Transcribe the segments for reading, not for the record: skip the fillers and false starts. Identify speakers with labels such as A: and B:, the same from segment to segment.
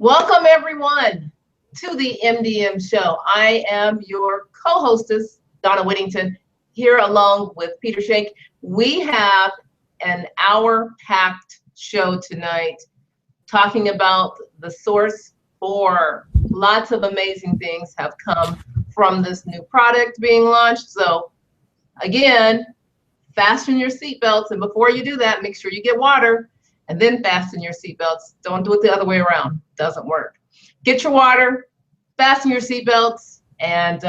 A: Welcome, everyone, to the MDM Show. I am your co-hostess, Donna Whittington, here along with Peter Schenk. We have an hour-packed show tonight talking about TheSourxe IV. Lots of amazing things have come from this new product being launched. So, again, fasten your seatbelts. And before you do that, make sure you get water. And then fasten your seatbelts. Don't do it the other way around. Doesn't work. Get your water, fasten your seatbelts, and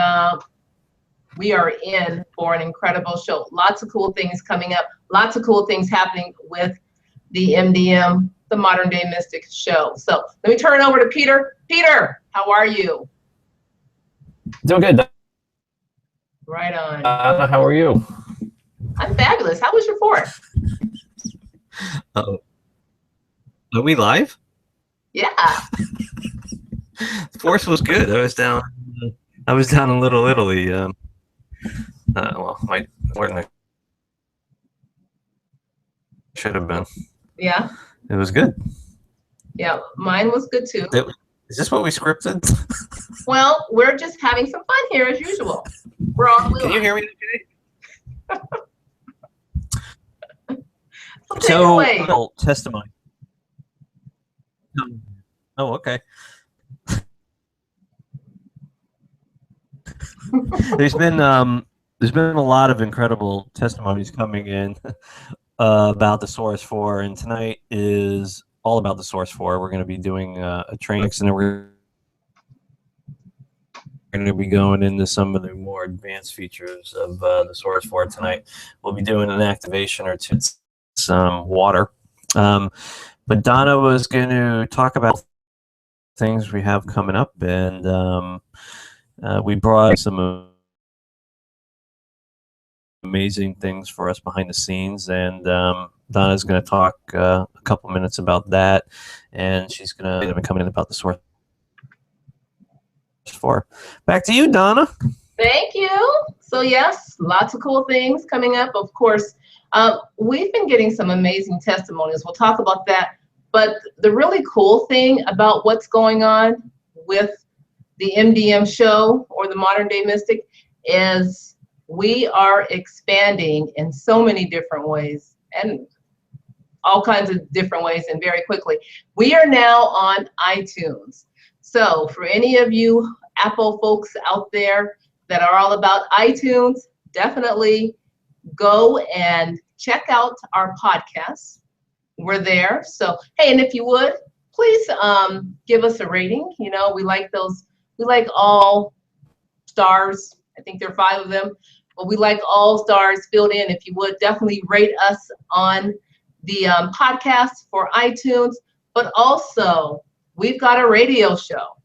A: we are in for an incredible show. Lots of cool things coming up. Lots of cool things happening with the MDM, the Modern Day Mystic show. So let me turn it over to Peter. Peter, how are you?
B: Doing good.
A: Right on.
B: How are you?
A: I'm fabulous. How was your fourth?
B: Are we live?
A: Yeah.
B: Fourth was good. I was down in Little Italy. Well, where I should have been.
A: Yeah.
B: It was good.
A: Yeah, mine was good too.
B: Is this what we scripted?
A: Well, we're just having some fun here as usual. We're on.
B: Can you hear me okay?
A: So,
B: testimony. Oh, okay. There's been a lot of incredible testimonies coming in about TheSourxe IV, and tonight is all about TheSourxe IV. We're going to be doing a training, and then we're going to be going into some of the more advanced features of TheSourxe IV tonight. We'll be doing an activation or two, some water. But Donna was going to talk about things we have coming up, and we brought some amazing things for us behind the scenes, and Donna's going to talk a couple minutes about that, and she's going to be coming in about TheSourxe IV. Back to you, Donna.
A: Thank you. So yes, lots of cool things coming up. Of course, we've been getting some amazing testimonials. We'll talk about that. But the really cool thing about what's going on with the MDM show or the Modern Day Mystic is we are expanding in so many different ways and all kinds of different ways and very quickly. We are now on iTunes. So for any of you Apple folks out there that are all about iTunes, definitely go and check out our podcasts. We're there. So, hey, and if you would, please give us a rating. You know, we like those. We like all stars. I think there are 5 of them. But we like all stars filled in. If you would, definitely rate us on the podcast for iTunes. But also, we've got a radio show.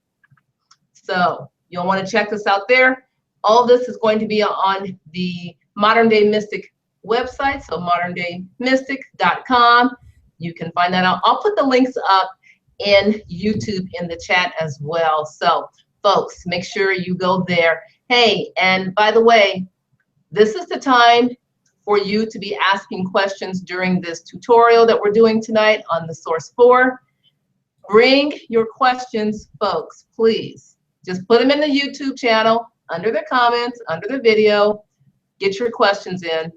A: So you'll want to check us out there. All this is going to be on the Modern Day Mystic website, so moderndaymystic.com. You can find that out. I'll put the links up in YouTube in the chat as well. So, folks, make sure you go there. Hey, and by the way, this is the time for you to be asking questions during this tutorial that we're doing tonight on TheSourxe IV. Bring your questions, folks, please. Just put them in the YouTube channel, under the comments, under the video. Get your questions in,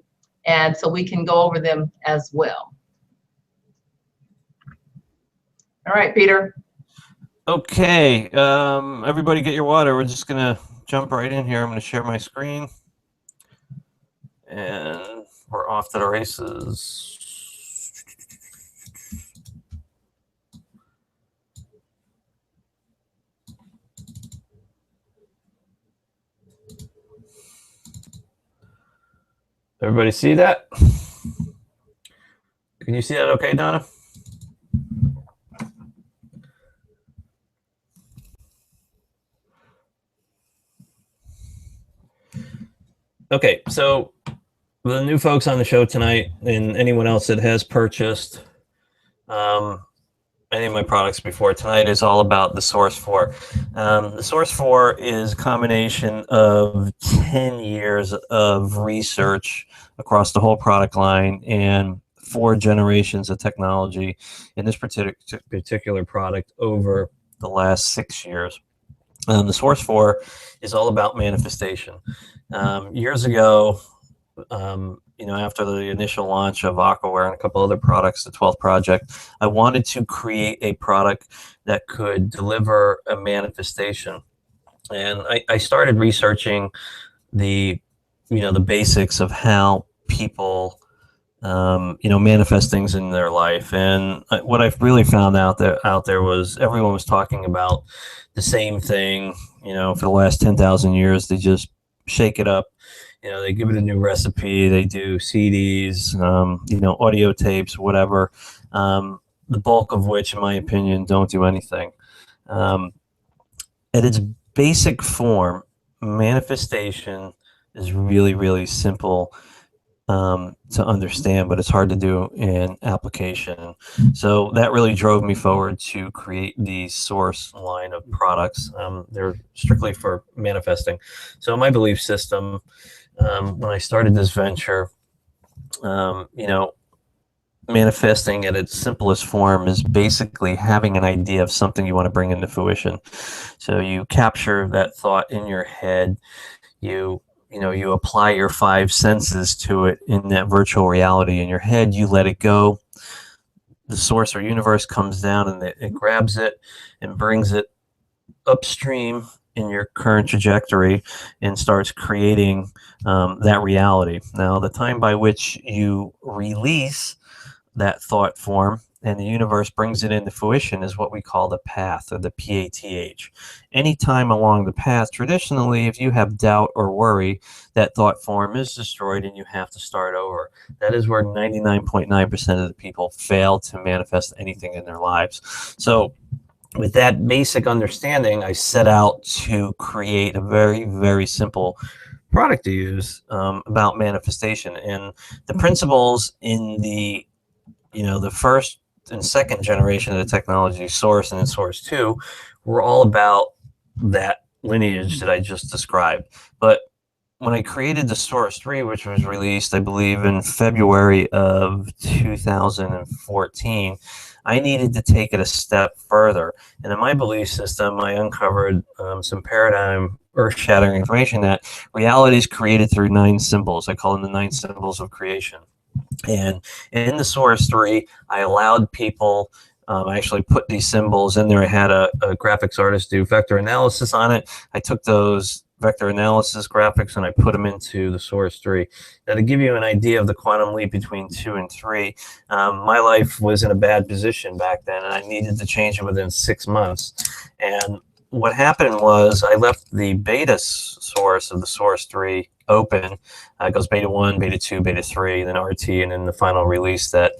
A: and so we can go over them as well. All right, Peter.
B: Okay, everybody get your water. We're just going to jump right in here. I'm going to share my screen, and we're off to the races. Everybody see that? Can you see that okay, Donna? Okay, so the new folks on the show tonight and anyone else that has purchased any of my products before, tonight is all about TheSourxe IV. TheSourxe IV is a combination of 10 years of research across the whole product line and 4 generations of technology in this particular product over the last 6 years. The Source 4 is all about manifestation. Years ago, after the initial launch of Aquaware and a couple other products, the 12th project, I wanted to create a product that could deliver a manifestation. And I started researching the basics of how people, manifest things in their life. And what I've really found out there was everyone was talking about the same thing, for the last 10,000 years. They just shake it up. They give it a new recipe. They do CDs, audio tapes, whatever. The bulk of which, in my opinion, don't do anything. At its basic form, manifestation is really, really simple to understand, but it's hard to do in application. So that really drove me forward to create the Source line of products. They're strictly for manifesting. So my belief system, when I started this venture, manifesting at its simplest form is basically having an idea of something you want to bring into fruition. So you capture that thought in your head, you apply your 5 senses to it in that virtual reality in your head, you let it go. The source or universe comes down and it grabs it and brings it upstream in your current trajectory and starts creating that reality. Now, the time by which you release that thought form and the universe brings it into fruition is what we call the path, or the PATH. Anytime along the path, traditionally, if you have doubt or worry, that thought form is destroyed and you have to start over. That is where 99.9% of the people fail to manifest anything in their lives. So with that basic understanding, I set out to create a very, very simple product to use about manifestation. And the principles in the first and second generation of the technology, Source and Source 2, were all about that lineage that I just described. But when I created the Source 3, which was released, I believe, in February of 2014, I needed to take it a step further. And in my belief system, I uncovered some paradigm earth-shattering information that reality is created through 9 symbols. I call them the 9 symbols of creation. And in the Source 3, I allowed people, I actually put these symbols in there. I had a graphics artist do vector analysis on it. I took those vector analysis graphics and I put them into the Source 3. Now, to give you an idea of the quantum leap between 2 and 3, my life was in a bad position back then, and I needed to change it within 6 months. And what happened was I left the beta source of the Source 3 open. It goes beta 1, beta 2, beta 3, then RT, and then the final release that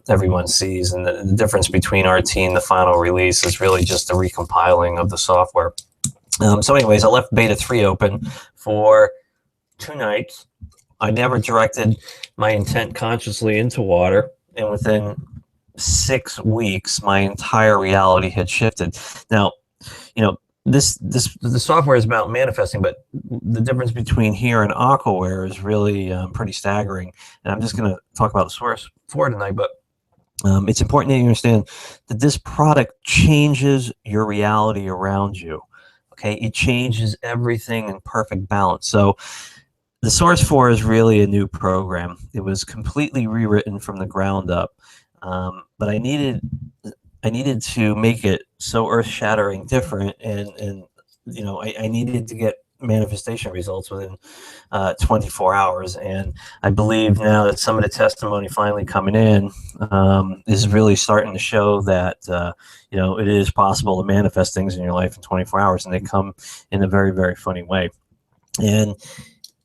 B: everyone sees. And the difference between RT and the final release is really just the recompiling of the software. So anyways, I left beta 3 open for 2 nights. I never directed my intent consciously into water, and within 6 weeks, my entire reality had shifted. Now, the software is about manifesting, but the difference between here and Aquaware is really pretty staggering. And I'm just going to talk about the Source 4 tonight, but it's important that you understand that this product changes your reality around you. Okay, it changes everything in perfect balance. So the Source 4 is really a new program. It was completely rewritten from the ground up, but I needed to make it so earth-shattering different, and I needed to get manifestation results within 24 hours. And I believe now that some of the testimony finally coming in is really starting to show that it is possible to manifest things in your life in 24 hours, and they come in a very, very funny way. And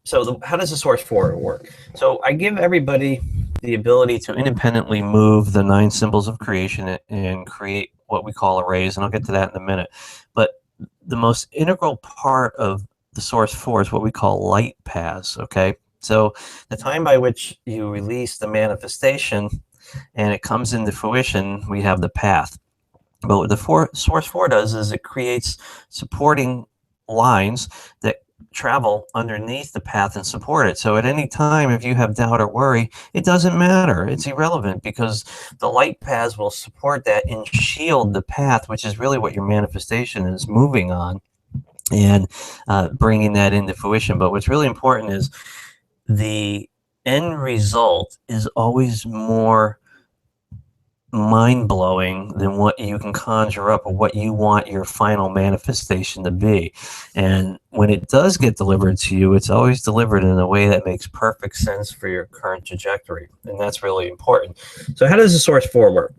B: so how does the Source 4 work? So I give everybody the ability to independently move the 9 symbols of creation and create what we call arrays, and I'll get to that in a minute. But the most integral part of the Source 4 is what we call light paths, okay? So the time by which you release the manifestation and it comes into fruition, we have the path. But what the Source 4 does is it creates supporting lines that travel underneath the path and support it. So at any time, if you have doubt or worry, it doesn't matter. It's irrelevant because the light paths will support that and shield the path, which is really what your manifestation is moving on, and bringing that into fruition. But what's really important is the end result is always more mind-blowing than what you can conjure up or what you want your final manifestation to be. And when it does get delivered to you, it's always delivered in a way that makes perfect sense for your current trajectory, and that's really important. So how does the Source IV work?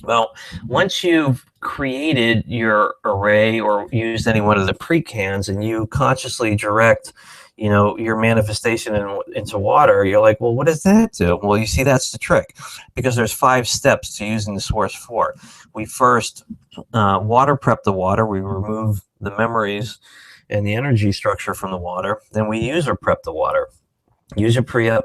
B: Well, once you've created your array or used any one of the pre-cans and you consciously direct, you know, your manifestation into water, you're like, well, what does that do? Well, you see, that's the trick, because there's 5 steps to using the Source IV. We first water prep the water. We remove the memories and the energy structure from the water. Then we user prep the water. User prep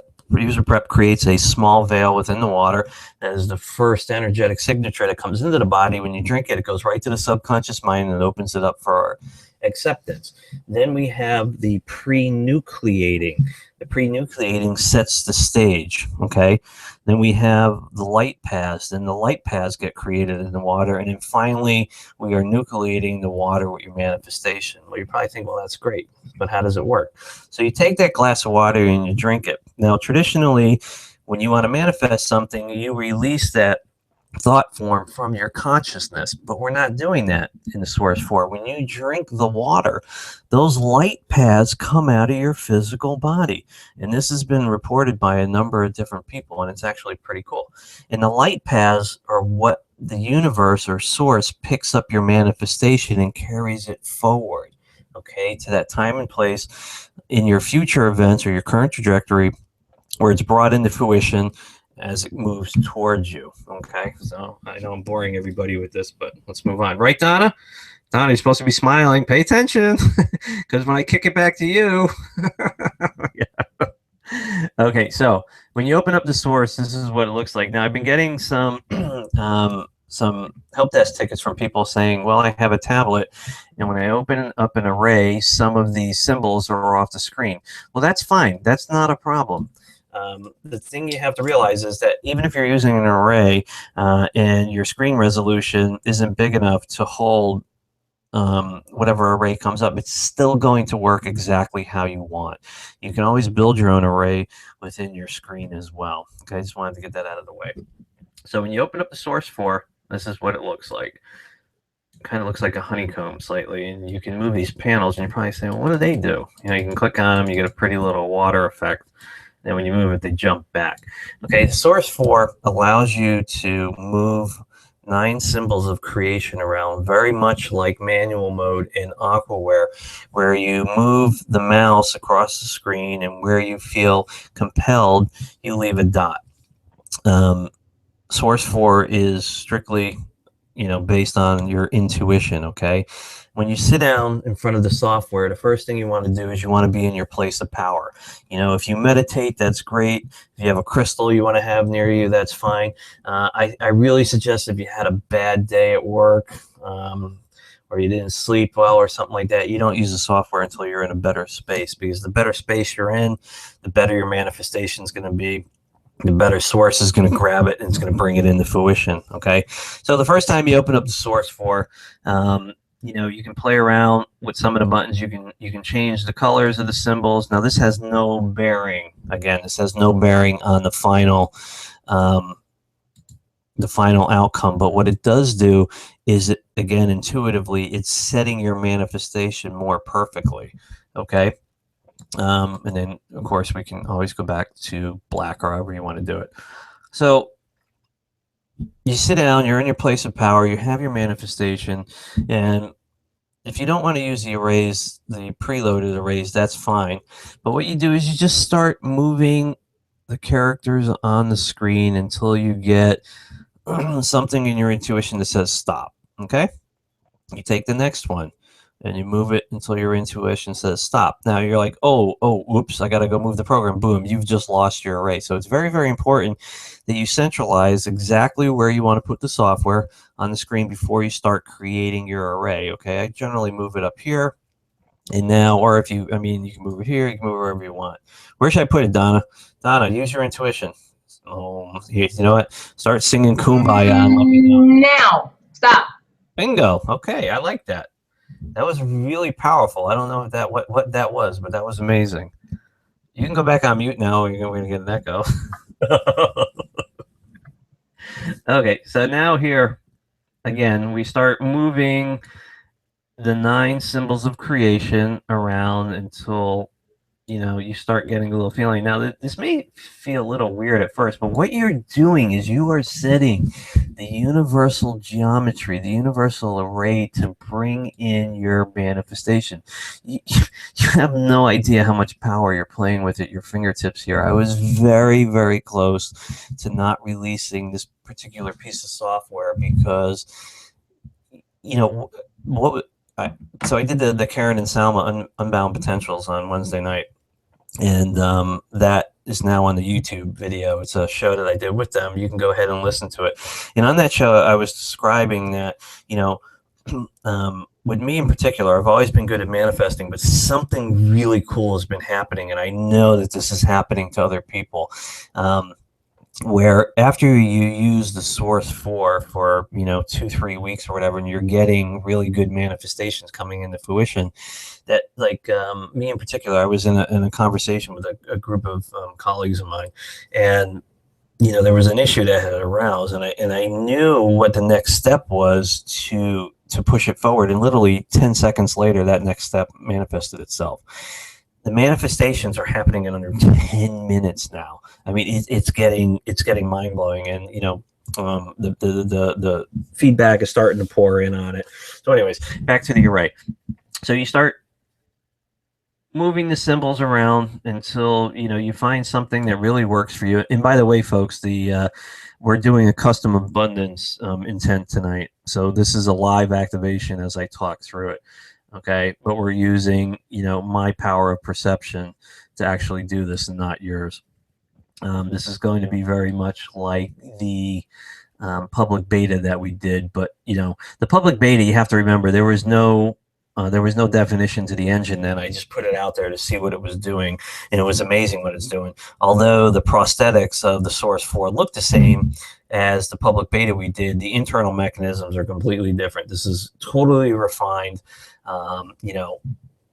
B: creates a small veil within the water. That is the first energetic signature that comes into the body. When you drink it, it goes right to the subconscious mind and opens it up for our acceptance. Then we have the pre-nucleating. The pre-nucleating sets the stage, okay? Then we have the light paths, and the light paths get created in the water, and then finally we are nucleating the water with your manifestation. Well, you probably think, well, that's great, but how does it work? So you take that glass of water and you drink it. Now, traditionally, when you want to manifest something, you release that thought form from your consciousness, but we're not doing that in the Source IV. When you drink the water, those light paths come out of your physical body, and this has been reported by a number of different people, and it's actually pretty cool. And the light paths are what the universe or source picks up your manifestation and carries it forward, okay, to that time and place in your future events or your current trajectory where it's brought into fruition as it moves towards you. Okay, so I know I'm boring everybody with this, but let's move on. Right, Donna? Donna, you're supposed to be smiling. Pay attention, because when I kick it back to you. Yeah. Okay, so when you open up the Source, this is what it looks like. Now, I've been getting some help desk tickets from people saying, well, I have a tablet, and when I open up an array, some of these symbols are off the screen. Well, that's fine. That's not a problem. The thing you have to realize is that even if you're using an array and your screen resolution isn't big enough to hold whatever array comes up, it's still going to work exactly how you want. You can always build your own array within your screen as well. Okay, I just wanted to get that out of the way. So when you open up the Source IV, this is what it looks like. It kind of looks like a honeycomb slightly, and you can move these panels, and you're probably saying, well, what do they do? You know, you can click on them, you get a pretty little water effect. And when you move it, they jump back. Okay, the Source IV allows you to move 9 symbols of creation around, very much like manual mode in Aquaware, where you move the mouse across the screen, and where you feel compelled, you leave a dot. Source IV is strictly, you know, based on your intuition, okay? When you sit down in front of the software, the first thing you want to do is you want to be in your place of power. You know, if you meditate, that's great. If you have a crystal you want to have near you, that's fine. I really suggest if you had a bad day at work or you didn't sleep well or something like that, you don't use the software until you're in a better space, because the better space you're in, the better your manifestation is going to be. The better source is going to grab it and it's going to bring it into fruition. Okay, so the first time you open up the Source IV, you know, you can play around with some of the buttons. You can change the colors of the symbols. Now, this has no bearing. Again, this has no bearing on the final outcome. But what it does do is, again, intuitively, it's setting your manifestation more perfectly. Okay. And then, of course, we can always go back to black or however you want to do it. So you sit down, you're in your place of power, you have your manifestation, and if you don't want to use the arrays, the preloaded arrays, that's fine. But what you do is you just start moving the characters on the screen until you get something in your intuition that says stop. Okay? You take the next one and you move it until your intuition says stop. Now you're like, oh, oops, I got to go move the program. Boom, you've just lost your array. So it's very, very important that you centralize exactly where you want to put the software on the screen before you start creating your array. Okay, I generally move it up here. And now, or if you, I mean, you can move it here, you can move it wherever you want. Where should I put it, Donna? Donna, use your intuition. Oh, you know what? Start singing Kumbaya and let me know.
A: Now, stop.
B: Bingo. Okay, I like that. That was really powerful. I don't know if that what that was, but that was amazing. You can go back on mute now. We're going to get an echo. Okay, so now here, again, we start moving the 9 symbols of creation around until, you know, you start getting a little feeling. Now, this may feel a little weird at first, but what you're doing is you are setting the universal geometry, the universal array to bring in your manifestation. You have no idea how much power you're playing with at your fingertips here. I was very, very close to not releasing this particular piece of software because, you know, so I did the Karen and Salma Unbound Potentials on Wednesday night. And that is now on the YouTube video. It's a show that I did with them. You can go ahead and listen to it. And on that show, I was describing that, you know, with me in particular, I've always been good at manifesting, but something really cool has been happening. And I know that this is happening to other people. Where after you use the Source 4 for, you know, 2-3 weeks or whatever, and you're getting really good manifestations coming into fruition, that like me in particular, I was in a conversation with a group of colleagues of mine, and you know, there was an issue that had aroused, and I knew what the next step was to push it forward, and literally 10 seconds later, that next step manifested itself. The manifestations are happening in under 10 minutes now. I mean, it's getting mind blowing, and you know, the feedback is starting to pour in on it. So, anyways, back to the array. So you start moving the symbols around until, you know, you find something that really works for you. And by the way, folks, we're doing a custom abundance intent tonight. So this is a live activation as I talk through it. Okay, but we're using, you know, my power of perception to actually do this and not yours. This is going to be very much like the public beta that we did, but you know, the public beta, you have to remember there was no definition to the engine then. I just put it out there to see what it was doing, and it was amazing what it's doing. Although the prosthetics of the Source 4 look the same as the public beta we did, the internal mechanisms are completely different. This is totally refined, you know,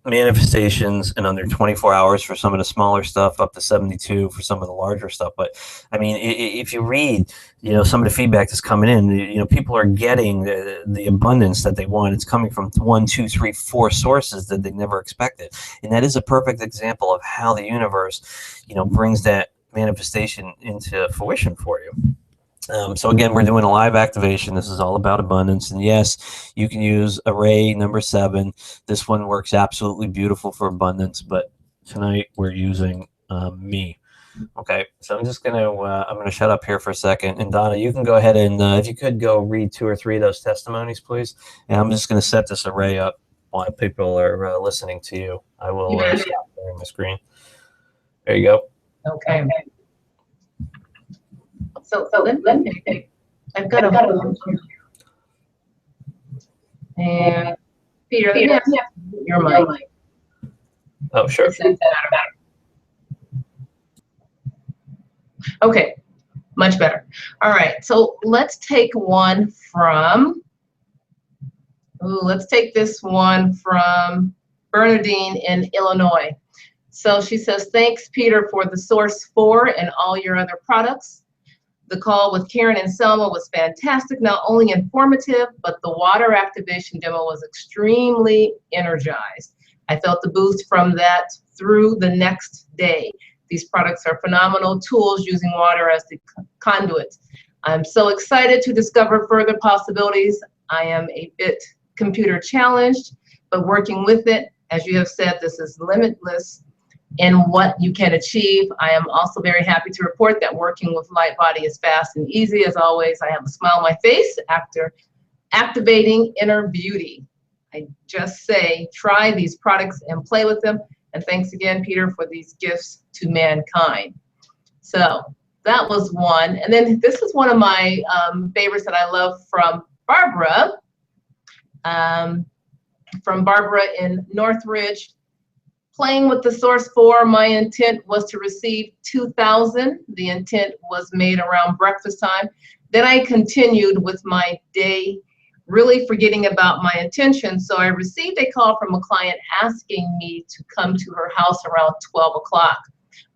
B: manifestations in under 24 hours for some of the smaller stuff, up to 72 for some of the larger stuff. But I mean, if you read, you know, some of the feedback that's coming in, you know, people are getting the abundance that they want. It's coming from 1, 2, 3, 4 sources that they never expected. And that is a perfect example of how the universe, you know, brings that manifestation into fruition for you. So again, we're doing a live activation. This is all about abundance. And yes, you can use array number 7. This one works absolutely beautiful for abundance, but tonight we're using me. Okay, so I'm just gonna shut up here for a second. And Donna, you can go ahead and if you could go read 2 or 3 of those testimonies, please. And I'm just gonna set this array up while people are listening to you. I will stop sharing my screen. There you go.
A: Okay. So let me pick. I've got a and Peter, your mic.
B: Oh, sure.
A: Okay, much better. All right, so let's take one from. Let's take this one from Bernadine in Illinois. So she says, "Thanks, Peter, for the Source 4 and all your other products. The call with Karen and Selma was fantastic, not only informative, but the water activation demo was extremely energized. I felt the boost from that through the next day. These products are phenomenal tools using water as the conduit. I'm so excited to discover further possibilities. I am a bit computer challenged, but working with it, as you have said, this is limitless in what you can achieve. I am also very happy to report that working with Light Body is fast and easy. As always, I have a smile on my face after activating inner beauty. I just say, try these products and play with them. And thanks again, Peter, for these gifts to mankind." So that was one. And then this is one of my favorites that I love from Barbara. from Barbara in Northridge. Playing with the Source 4, my intent was to receive 2,000. The intent was made around breakfast time. Then I continued with my day, really forgetting about my intention. So I received a call from a client asking me to come to her house around 12 o'clock.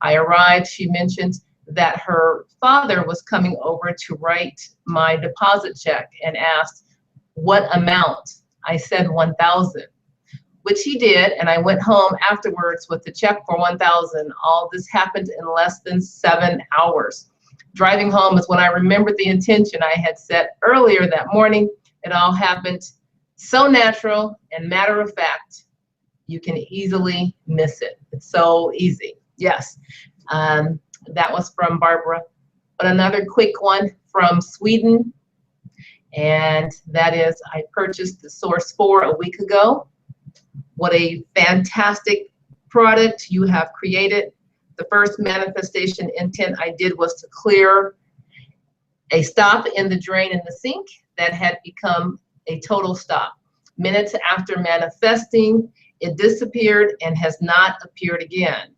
A: I arrived. She mentioned that her father was coming over to write my deposit check and asked what amount. I said 1,000, which he did, and I went home afterwards with the check for 1,000. All this happened in less than 7 hours. Driving home is when I remembered the intention I had set earlier that morning. It all happened so natural and matter of fact, you can easily miss it. It's so easy. Yes, that was from Barbara. But another quick one from Sweden, and that is I purchased the Source 4 a week ago. What a fantastic product you have created. The first manifestation intent I did was to clear a stop in the drain in the sink that had become a total stop. Minutes after manifesting, it disappeared and has not appeared again.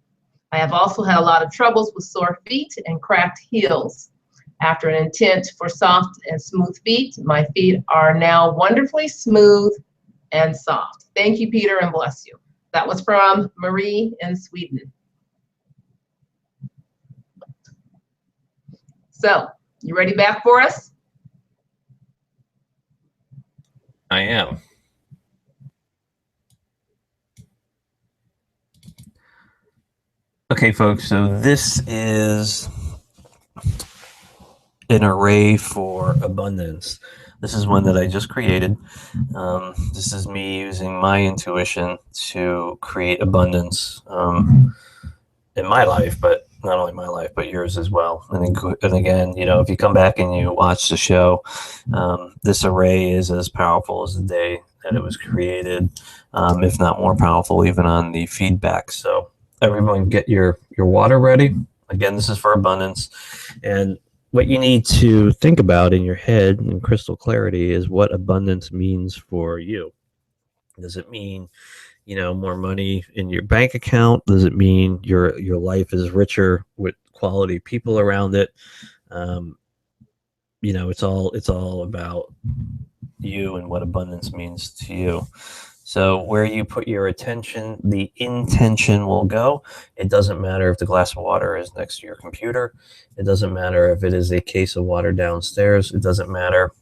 A: I have also had a lot of troubles with sore feet and cracked heels. After an intent for soft and smooth feet, my feet are now wonderfully smooth and soft. Thank you, Peter, and bless you. That was from Marie in Sweden. So, you ready back for us?
B: I am. Okay, folks, so this is an array for abundance. This is one that I just created. This is me using my intuition to create abundance in my life, but not only my life, but yours as well. And again, you know, if you come back and you watch the show, this array is as powerful as the day that it was created, if not more powerful, even on the feedback. So everyone get your water ready. Again, this is for abundance. And what you need to think about in your head in crystal clarity is what abundance means for you. Does it mean, you know, more money in your bank account? Does it mean your life is richer with quality people around it? You know, it's all about you and what abundance means to you. So where you put your attention, the intention will go. It doesn't matter if the glass of water is next to your computer. It doesn't matter if it is a case of water downstairs. It doesn't matter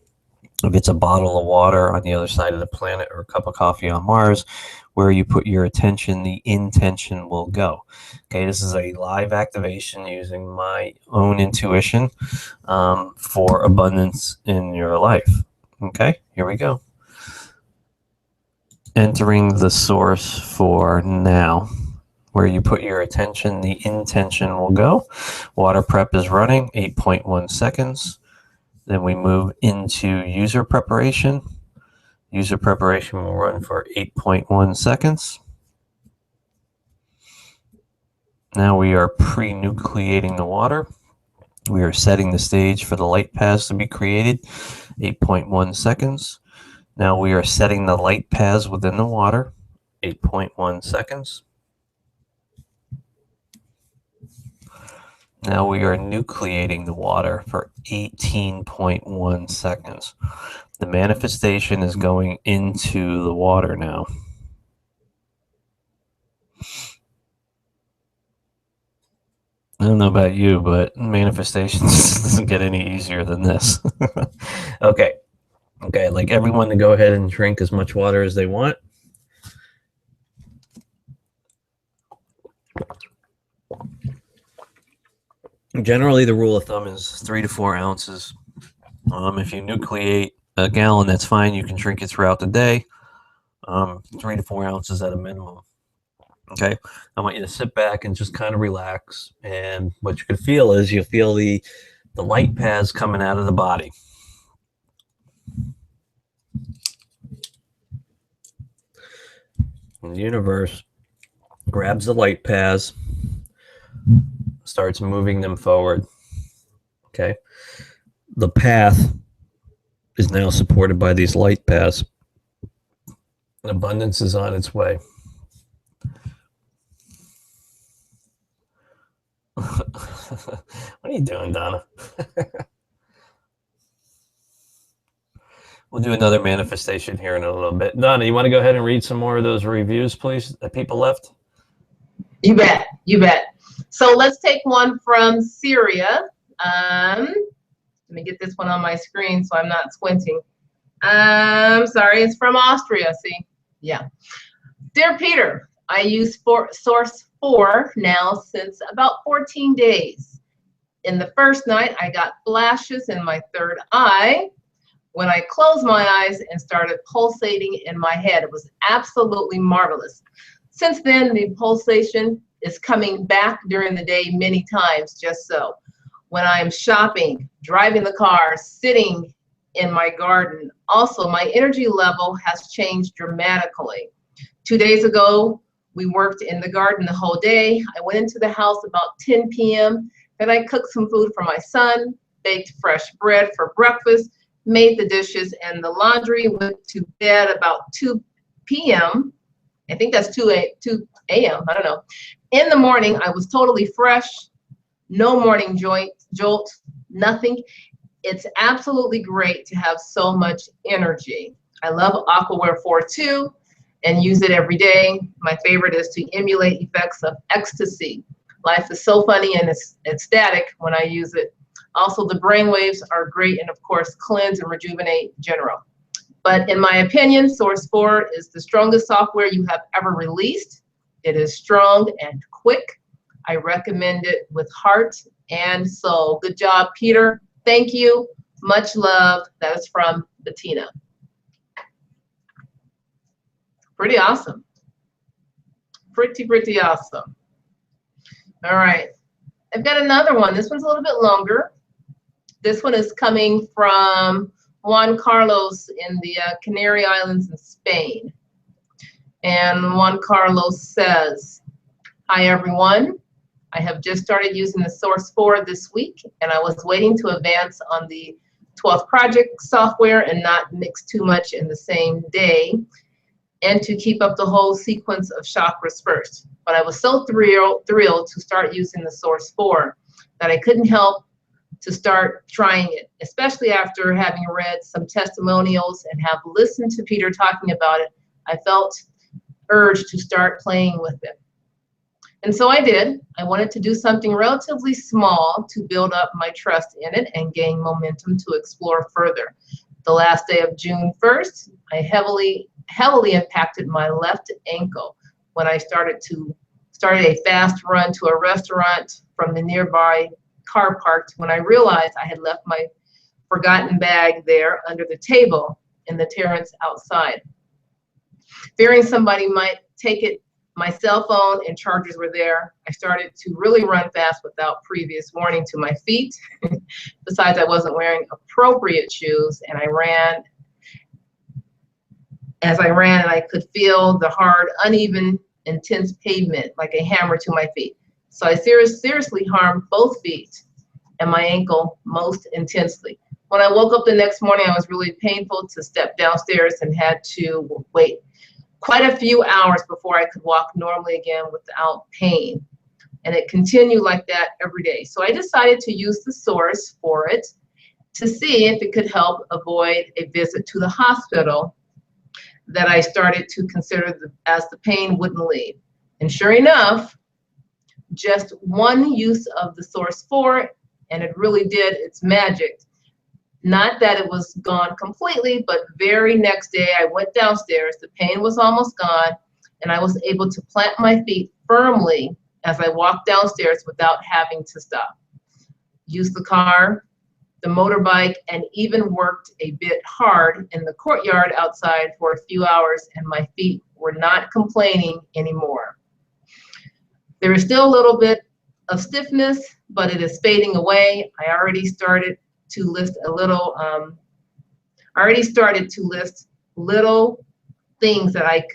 B: if it's a bottle of water on the other side of the planet or a cup of coffee on Mars. Where you put your attention, the intention will go. Okay, this is a live activation using my own intuition for abundance in your life. Okay, here we go. Entering the source for now. Where you put your attention, the intention will go. Water prep is running, 8.1 seconds. Then we move into user preparation. User preparation will run for 8.1 seconds. Now we are pre-nucleating the water. We are setting the stage for the light paths to be created, 8.1 seconds. Now we are setting the light paths within the water, 8.1 seconds. Now we are nucleating the water for 18.1 seconds. The manifestation is going into the water now. I don't know about you, but manifestation doesn't get any easier than this. Okay, like everyone to go ahead and drink as much water as they want. Generally, the rule of thumb is 3 to 4 ounces. If you nucleate a gallon, that's fine. You can drink it throughout the day. 3 to 4 ounces at a minimum. Okay, I want you to sit back and just kind of relax. And what you can feel is you'll feel the light paths coming out of the body. And the universe grabs the light paths, starts moving them forward. Okay, the path is now supported by these light paths. Abundance is on its way. What are you doing, Donna? We'll do another manifestation here in a little bit. Donna, you want to go ahead and read some more of those reviews, please, that people left?
A: You bet. You bet. So let's take one from Syria. Let me get this one on my screen so I'm not squinting. Sorry, it's from Austria. See? Yeah. Dear Peter, I use TheSourxe IV now since about 14 days. In the first night, I got flashes in my third eye. When I closed my eyes and started pulsating in my head, it was absolutely marvelous. Since then, the pulsation is coming back during the day many times, just so. When I'm shopping, driving the car, sitting in my garden, also my energy level has changed dramatically. 2 days ago, we worked in the garden the whole day. I went into the house about 10 p.m. Then I cooked some food for my son, baked fresh bread for breakfast, made the dishes and the laundry, went to bed about 2 p.m. I think that's 2 a.m. I don't know. In the morning, I was totally fresh, no morning jolt, nothing. It's absolutely great to have so much energy. I love Aquaware 4 too and use it every day. My favorite is to emulate effects of ecstasy. Life is so funny and it's ecstatic when I use it. Also, the brain waves are great and of course cleanse and rejuvenate general. But in my opinion, TheSourxe IV is the strongest software you have ever released. It is strong and quick. I recommend it with heart and soul. Good job, Peter. Thank you. Much love. That is from Bettina. Pretty awesome. Pretty awesome. All right. I've got another one. This one's a little bit longer. This one is coming from Juan Carlos in the Canary Islands in Spain. And Juan Carlos says, hi everyone. I have just started using the TheSourxe IV this week, and I was waiting to advance on the 12th project software and not mix too much in the same day, and to keep up the whole sequence of chakras first. But I was so thrilled to start using the TheSourxe IV that I couldn't help to start trying it, especially after having read some testimonials and have listened to Peter talking about it. I felt urged to start playing with it. And so I did. I wanted to do something relatively small to build up my trust in it and gain momentum to explore further. The last day of June 1st, I heavily impacted my left ankle when I started a fast run to a restaurant from the nearby car parked when I realized I had left my forgotten bag there under the table in the terrace outside. Fearing somebody might take it, my cell phone and chargers were there. I started to really run fast without previous warning to my feet. Besides, I wasn't wearing appropriate shoes, and I ran. As I ran, and I could feel the hard, uneven, intense pavement like a hammer to my feet. So I seriously harmed both feet and my ankle most intensely. When I woke up the next morning, it was really painful to step downstairs and had to wait quite a few hours before I could walk normally again without pain. And it continued like that every day. So I decided to use TheSourxe for it to see if it could help avoid a visit to the hospital that I started to consider as the pain wouldn't leave. And sure enough, just one use of TheSourxe IV, and it really did its magic. Not that it was gone completely, but very next day I went downstairs, the pain was almost gone, and I was able to plant my feet firmly as I walked downstairs without having to stop. Used the car, the motorbike, and even worked a bit hard in the courtyard outside for a few hours, and my feet were not complaining anymore. There is still a little bit of stiffness, but it is fading away. I already started to list little things that I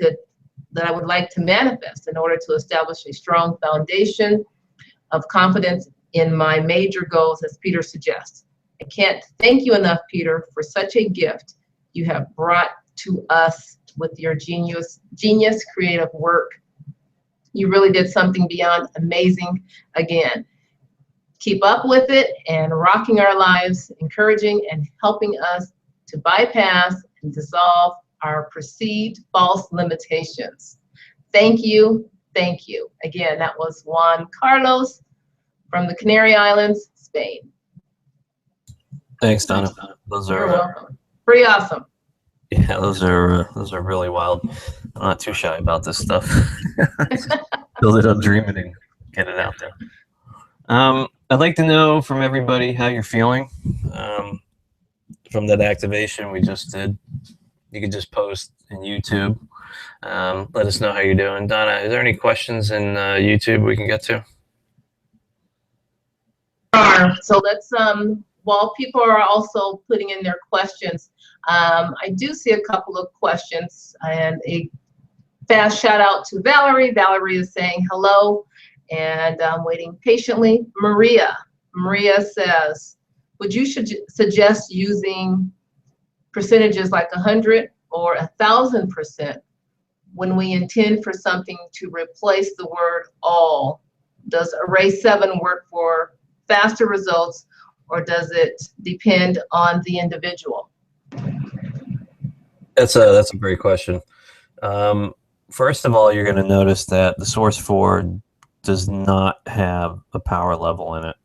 A: would like to manifest in order to establish a strong foundation of confidence in my major goals, as Peter suggests. I can't thank you enough, Peter, for such a gift you have brought to us with your genius creative work. You really did something beyond amazing. Again, keep up with it and rocking our lives, encouraging and helping us to bypass and dissolve our perceived false limitations. Thank you. Thank you. Again, that was Juan Carlos from the Canary Islands, Spain.
B: Thanks, Donna.
A: You're welcome. Pretty awesome.
B: Yeah, those are really wild. I'm not too shy about this stuff. Build it up, dream it, and get it out there. I'd like to know from everybody how you're feeling from that activation we just did. You could just post in YouTube. Let us know how you're doing. Donna, is there any questions in YouTube we can get to?
A: So let's, while people are also putting in their questions, I do see a couple of questions, and a fast shout out to Valerie. Valerie is saying hello, and I'm waiting patiently. Maria says, would you suggest using percentages like 100 or 1,000% when we intend for something to replace the word all? Does array 7 work for faster results, or does it depend on the individual?
B: That's a great question. First of all, you're going to notice that the Source 4 does not have a power level in it.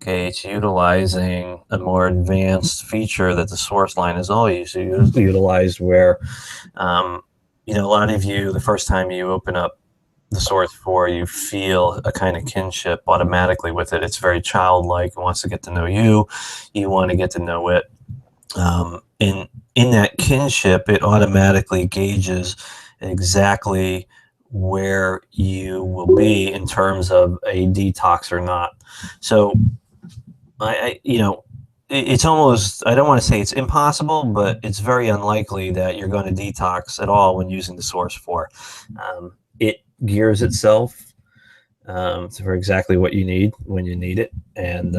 B: Okay, it's utilizing a more advanced feature that the Source line is always utilized, where you know, a lot of you, the first time you open up the Source 4, you feel a kind of kinship automatically with it. It's very childlike. It wants to get to know you. You want to get to know it. In that kinship, it automatically gauges exactly where you will be in terms of a detox or not. So, you know, it's almost, I don't want to say it's impossible, but it's very unlikely that you're going to detox at all when using the Source 4. It gears itself for exactly what you need when you need it, and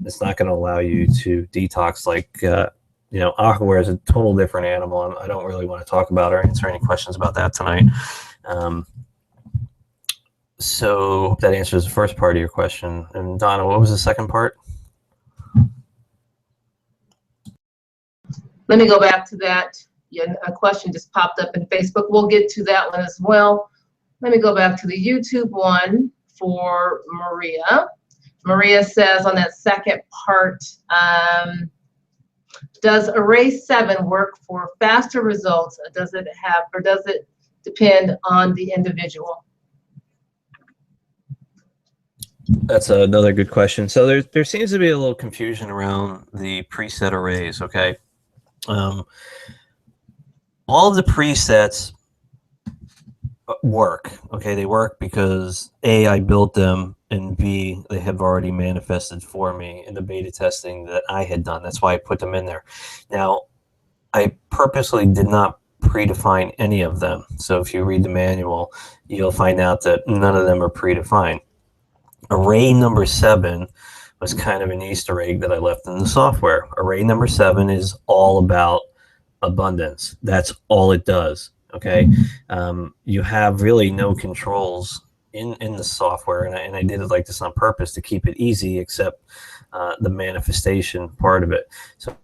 B: it's not going to allow you to detox like you know, Aquaware is a total different animal. I don't really want to talk about or answer any questions about that tonight. So that answers the first part of your question. And Donna, what was the second part?
A: Let me go back to that. Yeah, a question just popped up in Facebook. We'll get to that one as well. Let me go back to the YouTube one for Maria. Maria says on that second part, does array 7 work for faster results? Does it have, or does it depend on the individual?
B: That's another good question. So there seems to be a little confusion around the preset arrays. Okay, all of the presets work. Okay, they work because A, I built them, and B, they have already manifested for me in the beta testing that I had done. That's why I put them in there. Now, I purposely did not predefine any of them. So if you read the manual, you'll find out that none of them are predefined. Array number 7 was kind of an Easter egg that I left in the software. Array number 7 is all about abundance. That's all it does. Okay, you have really no controls in the software, and I did it like this on purpose to keep it easy, except the manifestation part of it. So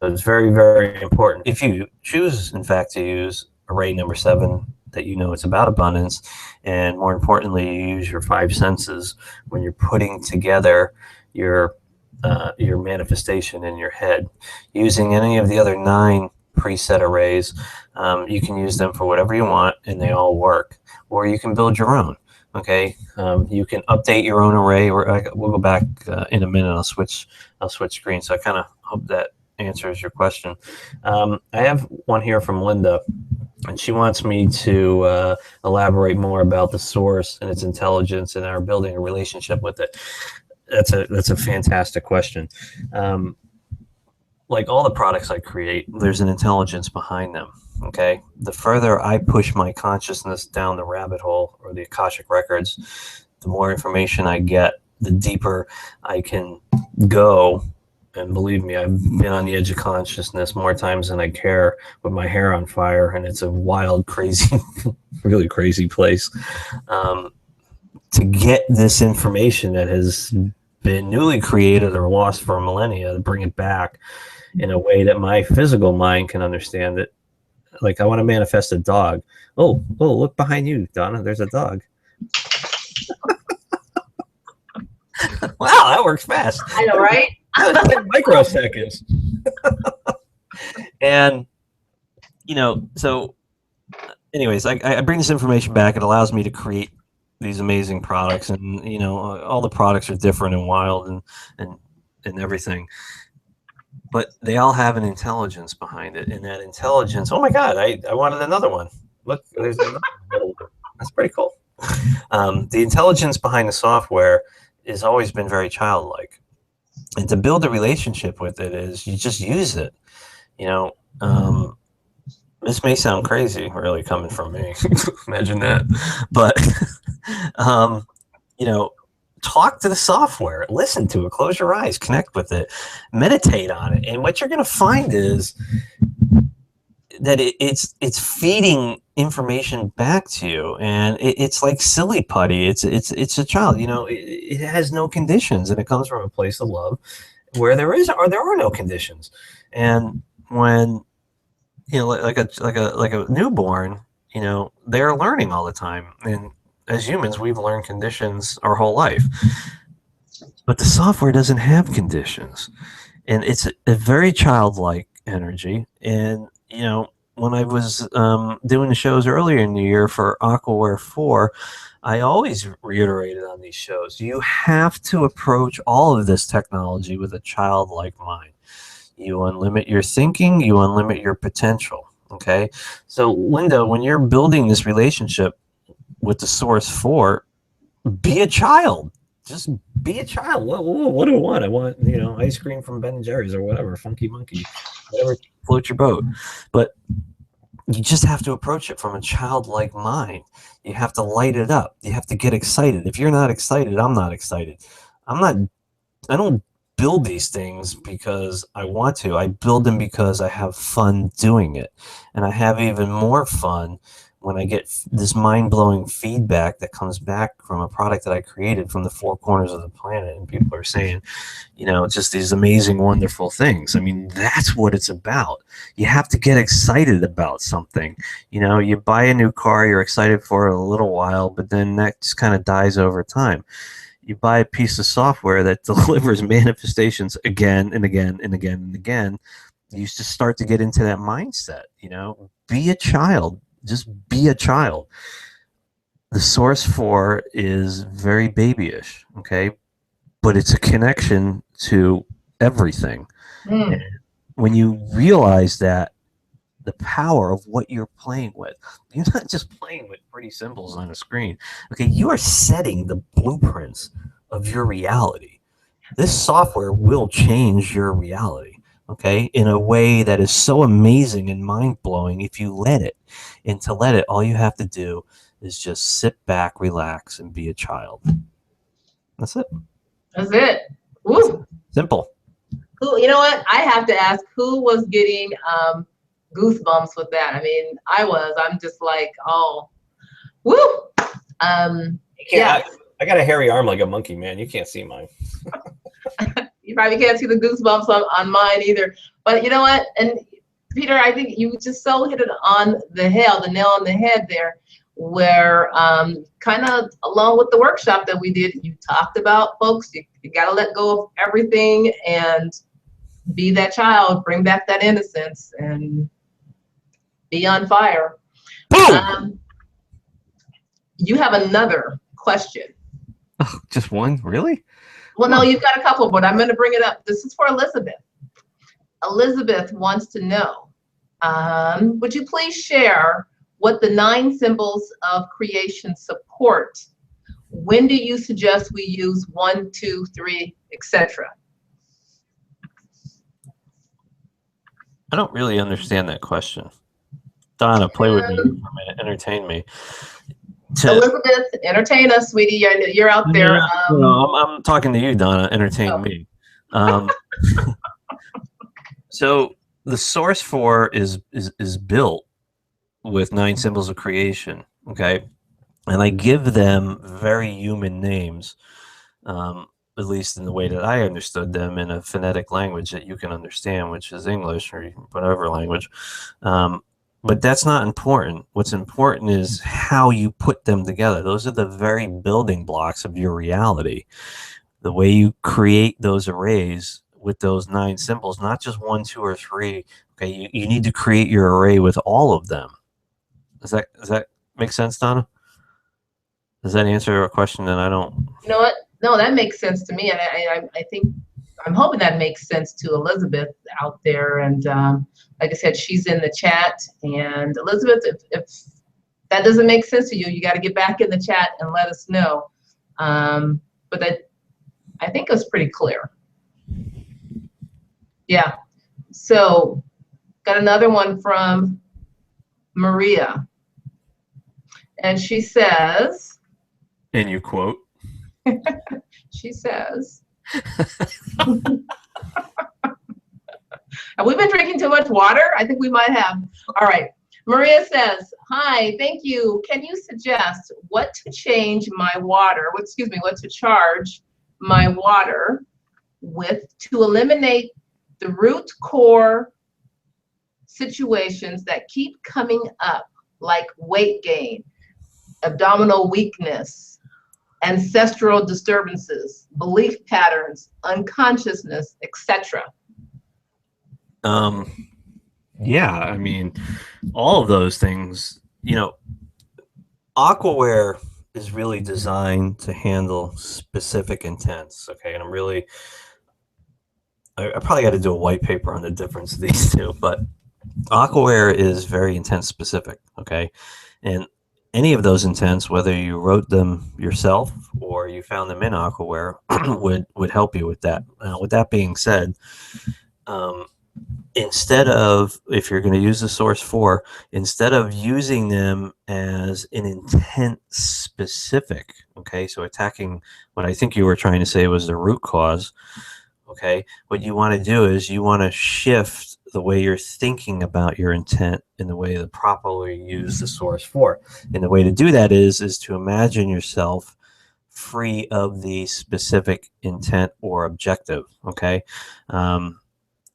B: it's very, very important. If you choose, in fact, to use array number 7, that you know it's about abundance, and more importantly, you use your 5 senses when you're putting together your manifestation in your head. Using any of the other 9 preset arrays, you can use them for whatever you want, and they all work. Or you can build your own. Okay, you can update your own array. We'll go back in a minute. I'll switch screens. So I kind of hope that answers your question. I have one here from Linda, and she wants me to elaborate more about the Source and its intelligence and our building a relationship with it. That's a fantastic question. Like all the products I create, there's an intelligence behind them. Okay, the further I push my consciousness down the rabbit hole or the Akashic records, the more information I get, the deeper I can go And believe me, I've been on the edge of consciousness more times than I care, with my hair on fire, and it's a wild, crazy, really crazy place. To get this information that has been newly created or lost for millennia, to bring it back in a way that my physical mind can understand it. Like, I want to manifest a dog. Oh, look behind you, Donna. There's a dog. Wow, that works fast.
A: I know, right?
B: That was 10 microseconds. And, so anyways, I bring this information back. It allows me to create these amazing products, and, all the products are different and wild and everything. But they all have an intelligence behind it, and that intelligence, oh my God, I wanted another one. Look, there's another one. That's pretty cool. The intelligence behind the software has always been very childlike. And to build a relationship with it is you just use it. This may sound crazy, really, coming from me. Imagine that. But, talk to the software, listen to it, close your eyes, connect with it, meditate on it. And what you're going to find is that it's feeding information back to you, and it's like silly putty. It's a child. It has no conditions, and it comes from a place of love where there are no conditions. And when like a newborn, they're learning all the time, and as humans, we've learned conditions our whole life. But the software doesn't have conditions, and it's a very childlike energy. And when I was doing the shows earlier in the year for Aquaware 4, I always reiterated on these shows, you have to approach all of this technology with a childlike mind. You unlimit your thinking, you unlimit your potential, okay? So, Linda, when you're building this relationship with TheSourxe IV, be a child. Just be a child. What do I want? I want, ice cream from Ben & Jerry's or whatever, Funky Monkey, whatever floats your boat. But you just have to approach it from a childlike mind. You have to light it up. You have to get excited. If you're not excited, I'm not excited. I don't build these things because I want to. I build them because I have fun doing it. And I have even more fun when I get this mind-blowing feedback that comes back from a product that I created from the four corners of the planet, and people are saying, just these amazing, wonderful things. I mean, that's what it's about. You have to get excited about something. You buy a new car, you're excited for it a little while, but then that just kind of dies over time. You buy a piece of software that delivers manifestations again and again and again and again. You just start to get into that mindset, be a child. Just be a child. TheSourxe IV is very babyish, okay? But it's a connection to everything. And when you realize that, the power of what you're playing with, you're not just playing with pretty symbols on a screen. Okay, you are setting the blueprints of your reality. This software will change your reality. Okay, in a way that is so amazing and mind-blowing if you let it. And to let it, all you have to do is just sit back, relax, and be a child. That's it.
A: That's it. Woo.
B: Simple.
A: You know what? I have to ask, who was getting goosebumps with that? I mean, I'm just like, oh, woo.
B: Yeah. I got a hairy arm like a monkey, man. You can't see mine.
A: You probably can't see the goosebumps on mine either. But you know what? And Peter, I think you just so hit it on the nail on the head there, where kind of along with the workshop that we did, you talked about, folks, you got to let go of everything and be that child, bring back that innocence, and be on fire. You have another question.
B: Oh, just one? Really?
A: Well, no, you've got a couple, but I'm going to bring it up. This is for Elizabeth. Elizabeth wants to know, would you please share what the 9 symbols of creation support? When do you suggest we use 1, 2, 3, etc.?
B: I don't really understand that question. Donna, play with me for a minute. Entertain me.
A: Elizabeth, entertain us, sweetie. You're out there.
B: No, I'm talking to you, Donna. Entertain me. So the source 4 is built with 9 symbols of creation. Okay, and I give them very human names, at least in the way that I understood them, in a phonetic language that you can understand, which is English or whatever language. But that's not important. What's important is how you put them together. Those are the very building blocks of your reality. The way you create those arrays with those 9 symbols, not just 1, 2, or 3. Okay, you need to create your array with all of them. Does that make sense, Donna? Does that answer a question that I don't?
A: You know what? No, that makes sense to me, and I think I'm hoping that makes sense to Elizabeth out there. And like I said, she's in the chat. And Elizabeth, if that doesn't make sense to you, you got to get back in the chat and let us know. But that, I think, it was pretty clear. Yeah. So got another one from Maria, and she says,
B: and you quote,
A: she says, have we been drinking too much water? I think we might have. All right. Maria says, hi, thank you. Can you suggest what to change my water, what to charge my water with to eliminate the root core situations that keep coming up, like weight gain, abdominal weakness, ancestral disturbances, belief patterns, unconsciousness, etc.?
B: Yeah, I mean, all of those things, Aquaware is really designed to handle specific intents. Okay, and I probably got to do a white paper on the difference of these two, but Aquaware is very intent specific. Okay, and any of those intents, whether you wrote them yourself or you found them in Aquaware, would help you with that. With that being said, instead of, if you're going to use the source 4, instead of using them as an intent specific, okay, so attacking what I think you were trying to say was the root cause, okay, what you want to do is you want to shift the way you're thinking about your intent in the way to properly use the source 4. And the way to do that is to imagine yourself free of the specific intent or objective, okay?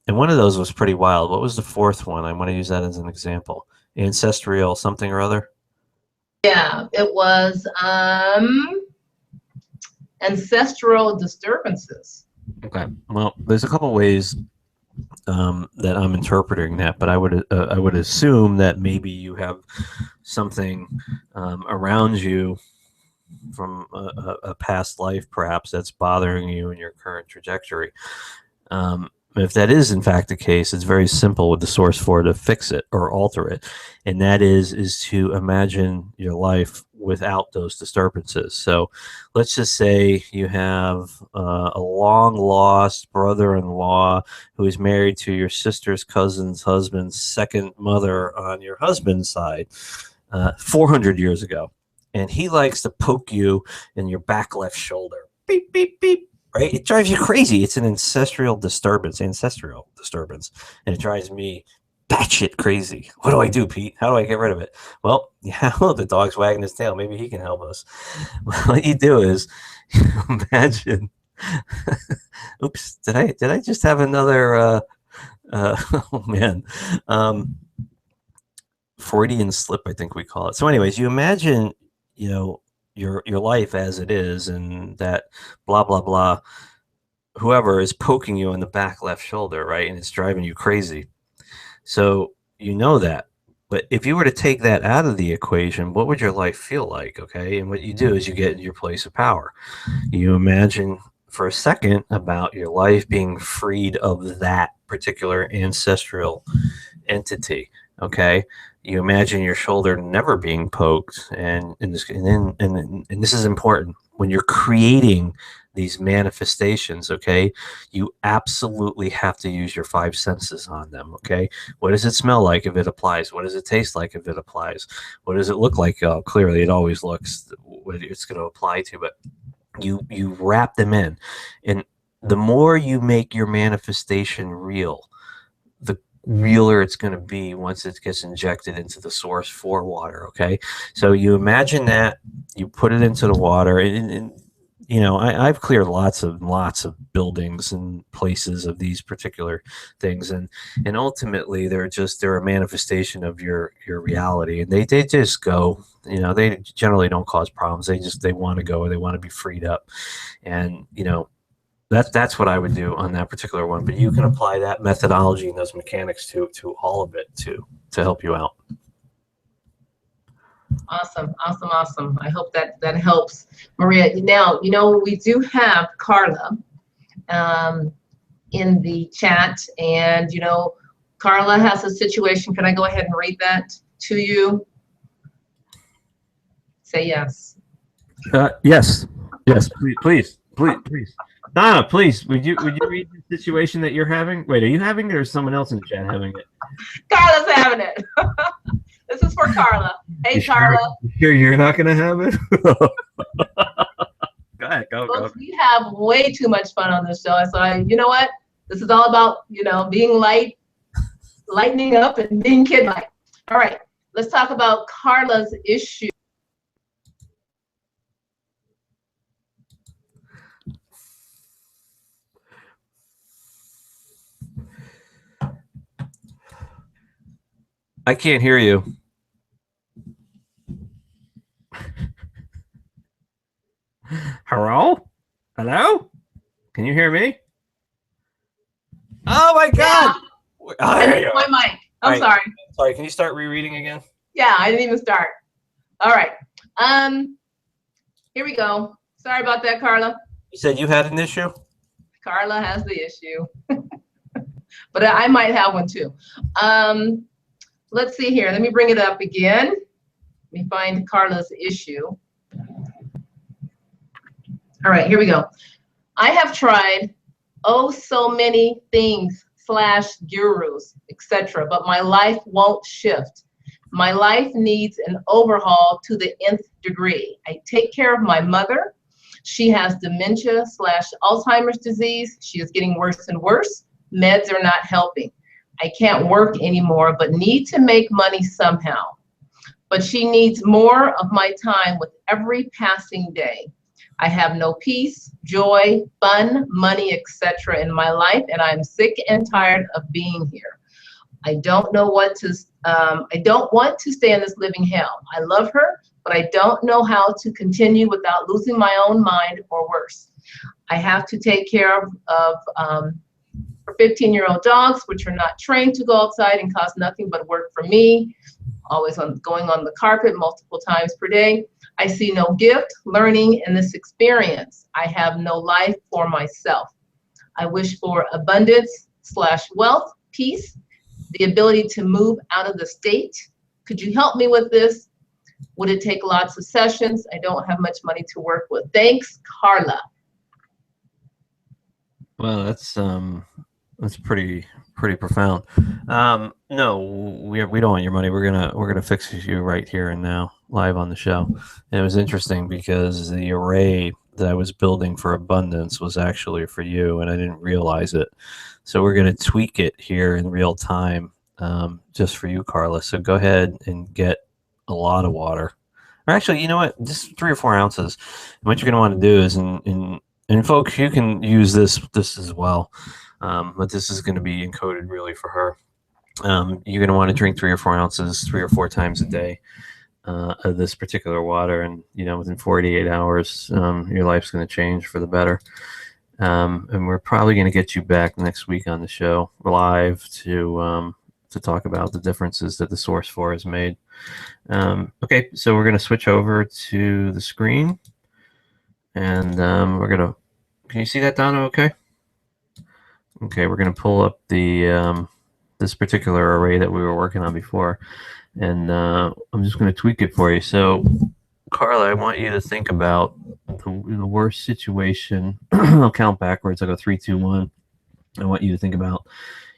B: And one of those was pretty wild. What was the 4th one? I want to use that as an example. Ancestral something or other?
A: Yeah, it was ancestral disturbances.
B: Okay. Well, there's a couple ways that I'm interpreting that, but I would assume that maybe you have something around you from a past life, perhaps, that's bothering you in your current trajectory. If that is in fact the case, it's very simple with the source 4 to fix it or alter it, and that is to imagine your life without those disturbances. So let's just say you have a long lost brother-in-law who is married to your sister's cousin's husband's second mother on your husband's side 400 years ago, and he likes to poke you in your back left shoulder. Beep, beep, beep. Right? It drives you crazy. It's an ancestral disturbance, and it drives me batshit crazy. What do I do, Pete? How do I get rid of it? Well, the dog's wagging his tail. Maybe he can help us. What you do is imagine. Oops, did I just have another? Oh man, Freudian slip, I think we call it. So, anyways, you imagine, your life as it is, and that blah blah blah, whoever is poking you on the back left shoulder, right, and it's driving you crazy. So that, but if you were to take that out of the equation, what would your life feel like? Okay, and what you do is you get in your place of power. You imagine for a second about your life being freed of that particular ancestral entity. Okay, you imagine your shoulder never being poked, and this is important when you're creating these manifestations. Okay, you absolutely have to use your 5 senses on them. Okay, what does it smell like if it applies? What does it taste like if it applies? What does it look like? Clearly, it always looks what it's going to apply to, but you wrap them in, and the more you make your manifestation real, realer it's going to be once it gets injected into the Source 4 water. Okay, so you imagine that you put it into the water, and you know, I've cleared lots of buildings and places of these particular things, and ultimately they're a manifestation of your reality, and they just go. You know, they generally don't cause problems. They want to go, or they want to be freed up, and you know, that's what I would do on that particular one. But you can apply that methodology and those mechanics to all of it to help you out.
A: Awesome, awesome, awesome. I hope that helps, Maria. Now, you know, we do have Carla in the chat, and you know, Carla has a situation. Can I go ahead and read that to you? Say yes.
B: Yes, please. Donna, please, would you read the situation that you're having? Wait, are you having it, or is someone else in the chat having it?
A: Carla's having it. This is for Carla. Hey, Carla.
B: You sure you're not going to have it? Go ahead, go.
A: We have way too much fun on this show. So you know what? This is all about, you know, being lightening up and being kid-like. All right, let's talk about Carla's issue.
B: I can't hear you. Hello? Can you hear me? Oh my God!
A: Yeah. I missed my mic. I'm sorry.
B: Sorry. Can you start rereading again?
A: Yeah, I didn't even start. All right. Here we go. Sorry about that, Carla.
B: You said you had an issue?
A: Carla has the issue, but I might have one too. Let's see here. Let me bring it up again. Let me find Carla's issue. All right, here we go. I have tried so many things / gurus, etc., but my life won't shift. My life needs an overhaul to the nth degree. I take care of my mother. She has dementia / Alzheimer's disease. She is getting worse and worse. Meds are not helping. I can't work anymore, but need to make money somehow. But she needs more of my time with every passing day. I have no peace, joy, fun, money, etc. in my life, and I'm sick and tired of being here. I don't want to stay in this living hell. I love her, but I don't know how to continue without losing my own mind or worse. I have to take care of 15-year-old dogs, which are not trained to go outside and cause nothing but work for me. Always going on the carpet multiple times per day. I see no gift, learning in this experience. I have no life for myself. I wish for abundance / wealth, peace, the ability to move out of the state. Could you help me with this? Would it take lots of sessions? I don't have much money to work with. Thanks, Carla.
B: Well, that's pretty profound. No, we don't want your money. We're gonna fix you right here and now, live on the show. And it was interesting because the array that I was building for abundance was actually for you, and I didn't realize it. So we're gonna tweak it here in real time, just for you, Carla. So go ahead and get a lot of water, or actually, you know what? Just 3 or 4 ounces. And what you're gonna want to do is, and folks, you can use this as well. But this is going to be encoded really for her. You're going to want to drink 3 or 4 ounces 3 or 4 times a day of this particular water, and you know, within 48 hours, your life's going to change for the better. And we're probably going to get you back next week on the show live to talk about the differences that the Source 4 has made. Okay, so we're going to switch over to the screen, and we're going to. Can you see that, Donna? Okay. Okay, we're going to pull up the this particular array that we were working on before, and I'm just going to tweak it for you. So, Carla, I want you to think about the worst situation. I'll count backwards. I'll go 3, 2, 1. I want you to think about,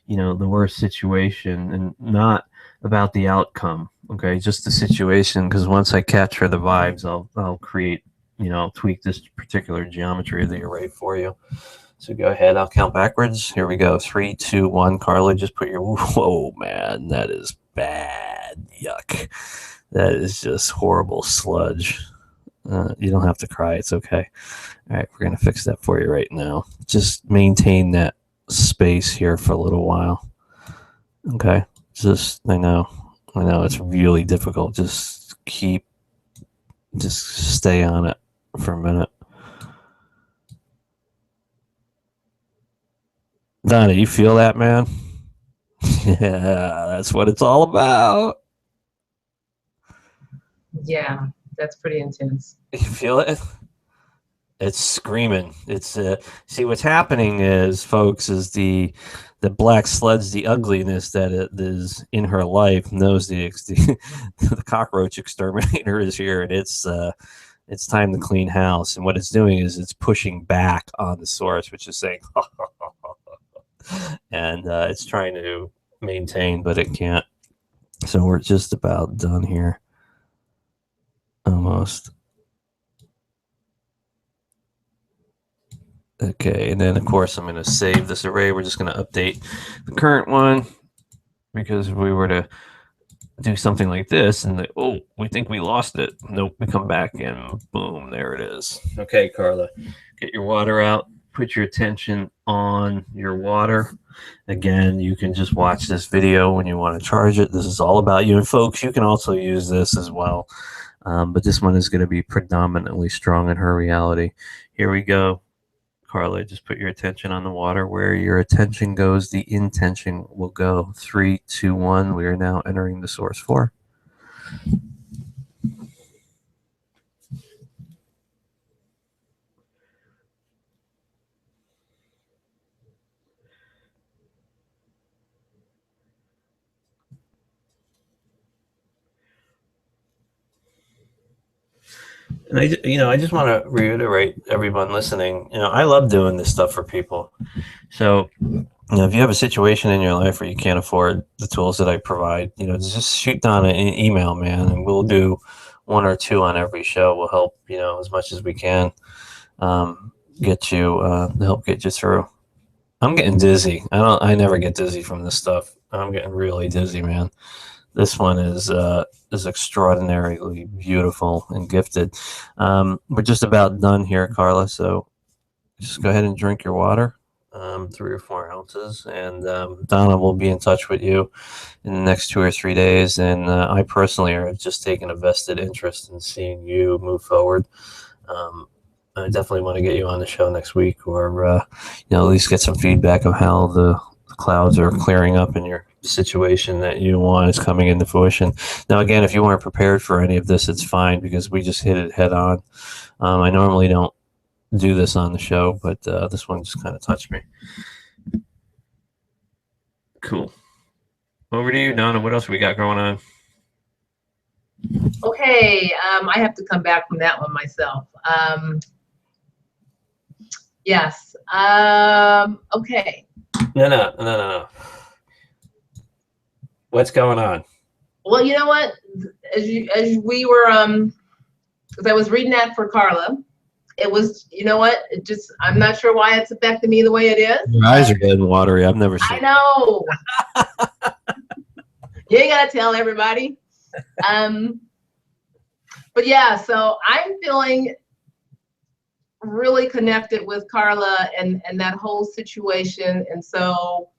B: you know, the worst situation and not about the outcome. Okay, just the situation. Because once I capture the vibes, I'll create, you know, I'll tweak this particular geometry of the array for you. So go ahead. I'll count backwards. Here we go. 3, 2, 1. Carla, just put your... Whoa, man. That is bad. Yuck. That is just horrible sludge. You don't have to cry. It's okay. All right. We're going to fix that for you right now. Just maintain that space here for a little while. Okay. I know it's really difficult. Just stay on it for a minute. Donna, you feel that, man? Yeah, that's what it's all about.
A: Yeah, that's pretty intense.
B: You feel it? It's screaming. It's see what's happening is, folks, is the black sludge, the ugliness that it is in her life knows the cockroach exterminator is here, and it's time to clean house. And what it's doing is it's pushing back on the source, which is saying, and it's trying to maintain, but it can't. So we're just about done here, almost. Okay, and then of course I'm going to save this array. We're just going to update the current one, because if we were to do something like this and we think we lost it. Nope, we come back and boom, there it is. Okay, Carla, get your water out. Put your attention on your water. Again, you can just watch this video when you want to charge it. This is all about you. And folks, you can also use this as well. But this one is going to be predominantly strong in her reality. Here we go. Carla, just put your attention on the water. Where your attention goes, the intention will go. 3, 2, 1. We are now entering the Source 4. And I just want to reiterate, everyone listening, I love doing this stuff for people. So, if you have a situation in your life where you can't afford the tools that I provide, just shoot down an email, man, and we'll do 1 or 2 on every show. We'll help, as much as we can, get you, help get you through. I'm getting dizzy. I never get dizzy from this stuff. I'm getting really dizzy, man. This one is extraordinarily beautiful and gifted. We're just about done here, Carla. So just go ahead and drink your water, 3 or 4 ounces. And Donna will be in touch with you in the next 2 or 3 days. And I personally are just taking a vested interest in seeing you move forward. I definitely want to get you on the show next week, or at least get some feedback of how the clouds are clearing up in your situation that you want is coming into fruition. Now, again, if you weren't prepared for any of this, it's fine, because we just hit it head on. I normally don't do this on the show, but this one just kind of touched me. Cool. Over to you, Donna. What else we got going on?
A: Okay, I have to come back from that one myself. Yes. Okay.
B: No. What's going on?
A: Well, you know what? As we were, as I was reading that for Carla, it was, I'm not sure why it's affecting me the way it is.
B: Your eyes are getting watery. I've never seen.
A: I know. You ain't gotta tell everybody. But yeah, so I'm feeling really connected with Carla and that whole situation, and so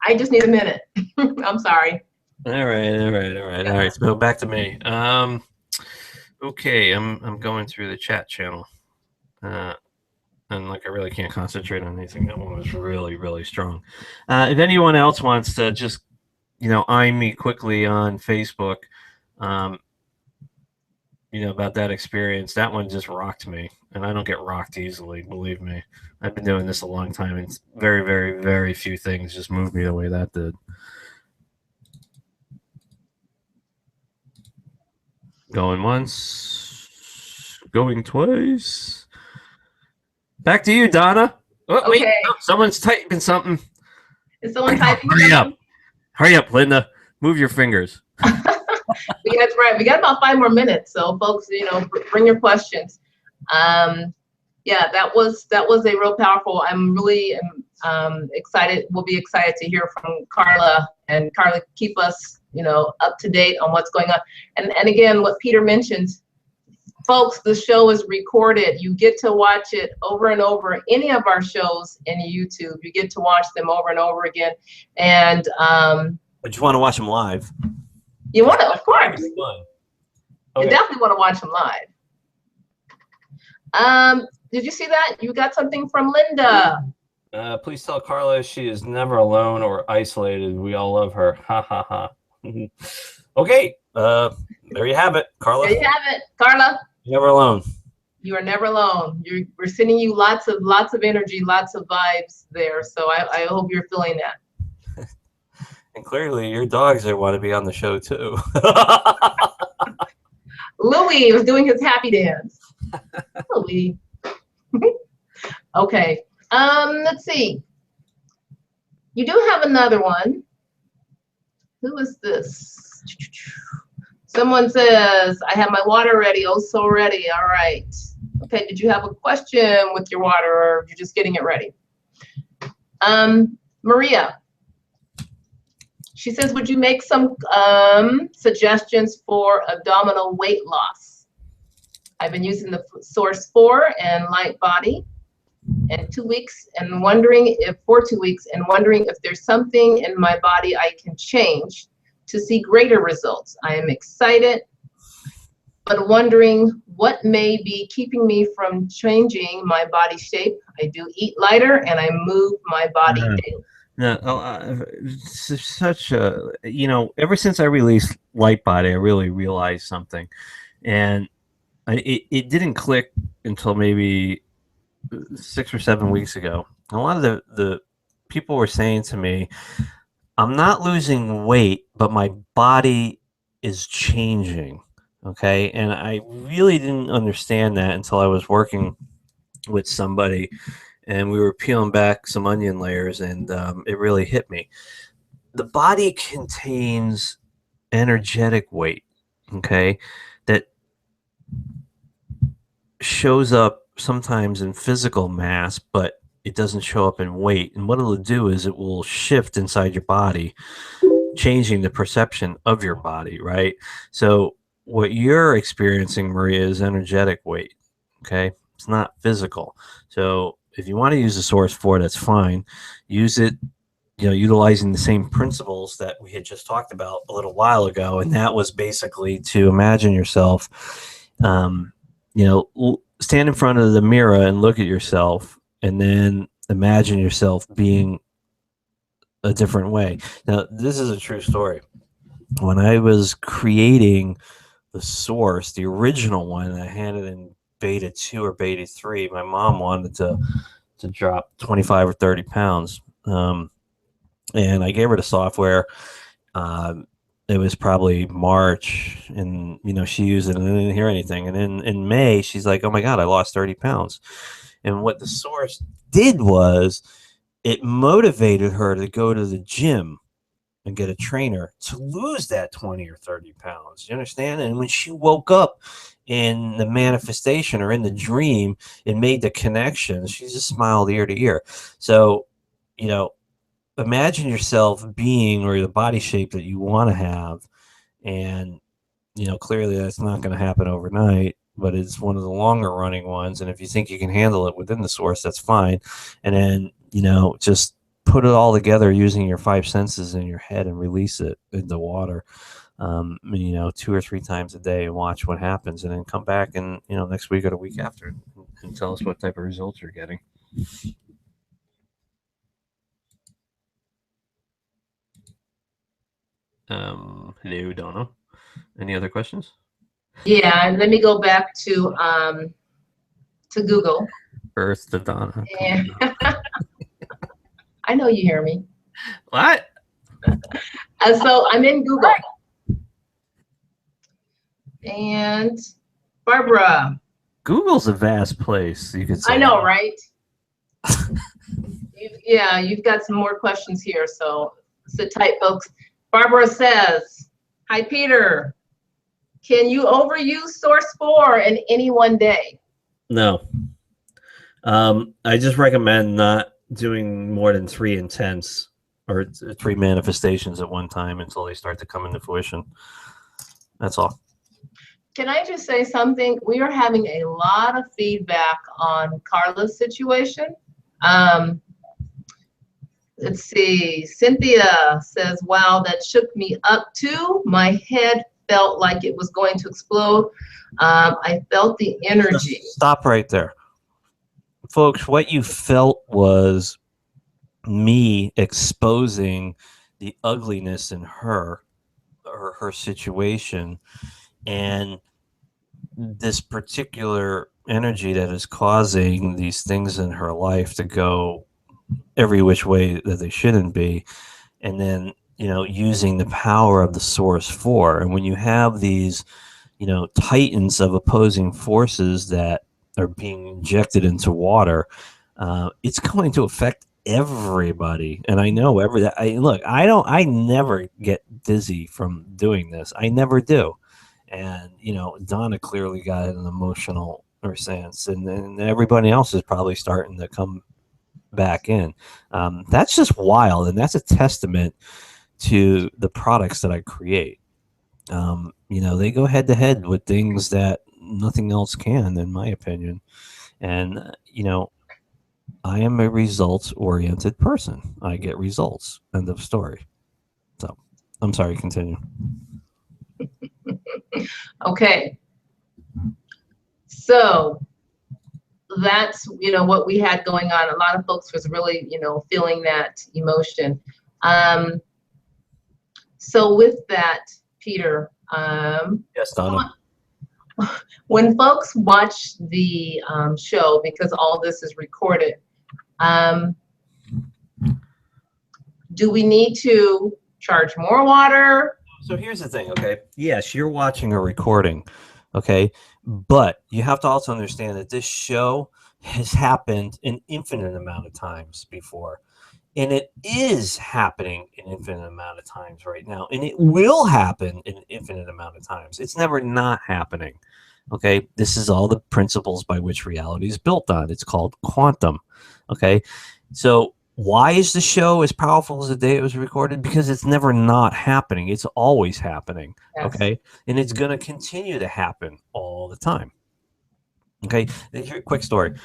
A: I just need a minute. I'm sorry.
B: All right. So back to me. Okay, I'm going through the chat channel, and I really can't concentrate on anything. That one was really, really strong. If anyone else wants to just eye me quickly on Facebook, about that experience, that one just rocked me, and I don't get rocked easily, believe me. I've been doing this a long time, and very, very, very few things just moved me the way that did. Going once, going twice. Back to you, Donna. Oh,
A: okay.
B: Wait, someone's typing something.
A: Is someone typing
B: Hurry
A: something?
B: up. Hurry up, Linda. Move your fingers.
A: That's right. We got about 5 more minutes. So folks, bring your questions. Yeah, that was a real powerful. I'm really excited. We'll be excited to hear from Carla, and Carla, keep us, you know, up to date on what's going on. And again, what Peter mentioned, folks, the show is recorded. You get to watch it over and over. Any of our shows in YouTube, you get to watch them over and over again. And
B: but you want to watch them live.
A: You want to, of course.
B: Okay.
A: You definitely want to watch them live. Did you see that? You got something from Linda.
B: Please tell Carla she is never alone or isolated. We all love her. Ha ha ha. Okay. There you have it, Carla.
A: There you have it, Carla.
B: Never alone.
A: You are never alone. We're sending you lots of energy, lots of vibes there. So I hope you're feeling that.
B: And clearly, your dogs want to be on the show too.
A: Louis was doing his happy dance. Louis. Okay. Let's see. You do have another one. Who is this? Someone says, I have my water ready. Oh, so ready. All right. Okay. Did you have a question with your water, or you're just getting it ready? Maria. She says, would you make some suggestions for abdominal weight loss? I've been using the TheSourxe IV and Light Body and 2 weeks, and wondering if for 2 weeks, and wondering if there's something in my body I can change to see greater results. I am excited, but wondering what may be keeping me from changing my body shape. I do eat lighter and I move my body daily.
B: No, such a, you know, ever since I released Light Body, I really realized something, and it didn't click until maybe 6 or 7 weeks ago. A lot of the people were saying to me, I'm not losing weight, but my body is changing. Okay. And I really didn't understand that until I was working with somebody and we were peeling back some onion layers, and it really hit me. The body contains energetic weight, okay, that shows up sometimes in physical mass, but it doesn't show up in weight. And what it'll do is it will shift inside your body, changing the perception of your body, right? So what you're experiencing, Maria, is energetic weight, okay? It's not physical. So if you want to use the TheSourxe IV, that's fine. Use it, you know, utilizing the same principles that we had just talked about a little while ago, and that was basically to imagine yourself, you know, stand in front of the mirror and look at yourself, and then imagine yourself being a different way. Now, this is a true story. When I was creating the TheSourxe, the original one, I had it in beta 2 or beta 3. My mom wanted to drop 25 or 30 pounds. And I gave her the software. It was probably March, and, you know, she used it and I didn't hear anything. And then in May, she's like, oh my God, I lost 30 pounds. And what the TheSourxe did was it motivated her to go to the gym and get a trainer to lose that 20 or 30 pounds. You understand? And when she woke up in the manifestation or in the dream, it made the connection. She just smiled ear to ear. So, you know, imagine yourself being, or the body shape that you want to have. And, you know, clearly that's not going to happen overnight, but it's one of the longer running ones. And if you think you can handle it within the TheSourxe, that's fine. And then, you know, just put it all together using your 5 senses in your head and release it in the water, you know, 2 or 3 times a day, and watch what happens. And then come back and, you know, next week or the week after and tell us what type of results you're getting. Hello, Donna. Any other questions?
A: Yeah, and let me go back to Google.
B: Earth to Donna.
A: Yeah. I know you hear me.
B: What?
A: So I'm in Google. And Barbara.
B: Google's a vast place, you could say.
A: I know, right? You've got some more questions here, so sit tight, folks. Barbara says, hi, Peter. Can you overuse TheSourxe IV in any one day?
B: No. I just recommend not doing more than 3 intents or 3 manifestations at one time until they start to come into fruition. That's all.
A: Can I just say something? We are having a lot of feedback on Carla's situation. Let's see. Cynthia says, wow, that shook me up too. My head felt like it was going to explode. I felt the energy.
B: Stop right there. Folks, what you felt was me exposing the ugliness in her or her situation, and this particular energy that is causing these things in her life to go every which way that they shouldn't be, and then using the power of the Source 4. And when you have these titans of opposing forces that are being injected into water, it's going to affect everybody. And I know I never get dizzy from doing this. I never do. And Donna clearly got an emotional sense, and everybody else is probably starting to come back in. That's just wild, and that's a testament to the products that I create. They go head to head with things that nothing else can, in my opinion. And I am a results-oriented person. I get results. End of story. So, I'm sorry, continue.
A: Okay. So that's, what we had going on. A lot of folks was really, feeling that emotion. So with that, Peter,
B: yes, Donna.
A: When folks watch the show, because all this is recorded, do we need to charge more water?
B: So here's the thing, okay? Yes, you're watching a recording, okay? But you have to also understand that this show has happened an infinite amount of times before. And it is happening an infinite amount of times right now. And it will happen an infinite amount of times. It's never not happening, okay? This is all the principles by which reality is built on. It's called quantum, okay? So why is the show as powerful as the day it was recorded? Because it's never not happening. It's always happening, okay? And it's going to continue to happen all the time, okay? Here's a quick story.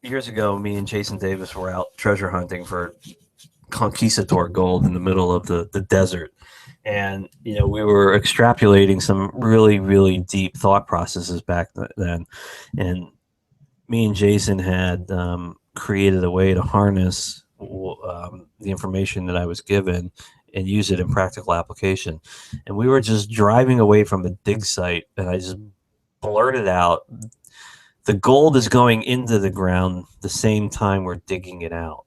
B: Years ago, me and Jason Davis were out treasure hunting for conquistador gold in the middle of the desert. And, we were extrapolating some really, really deep thought processes back then. And me and Jason had created a way to harness the information that I was given and use it in practical application. And we were just driving away from a dig site, and I just blurted out, the gold is going into the ground the same time we're digging it out.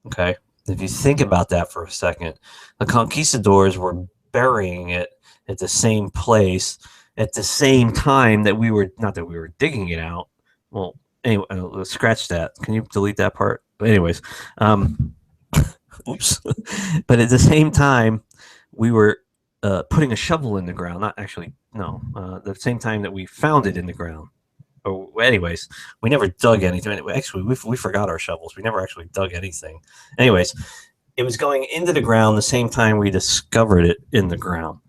B: Okay? If you think about that for a second, the conquistadors were burying it at the same place at the same time that we were, not that we were digging it out. Well, anyway, let's scratch that. Can you delete that part? Anyways, oops. But at the same time, we were putting a shovel in the ground. Not actually, no. The same time that we found it in the ground. Oh, anyways, we never dug anything. Actually, we forgot our shovels. We never actually dug anything. Anyways, it was going into the ground the same time we discovered it in the ground.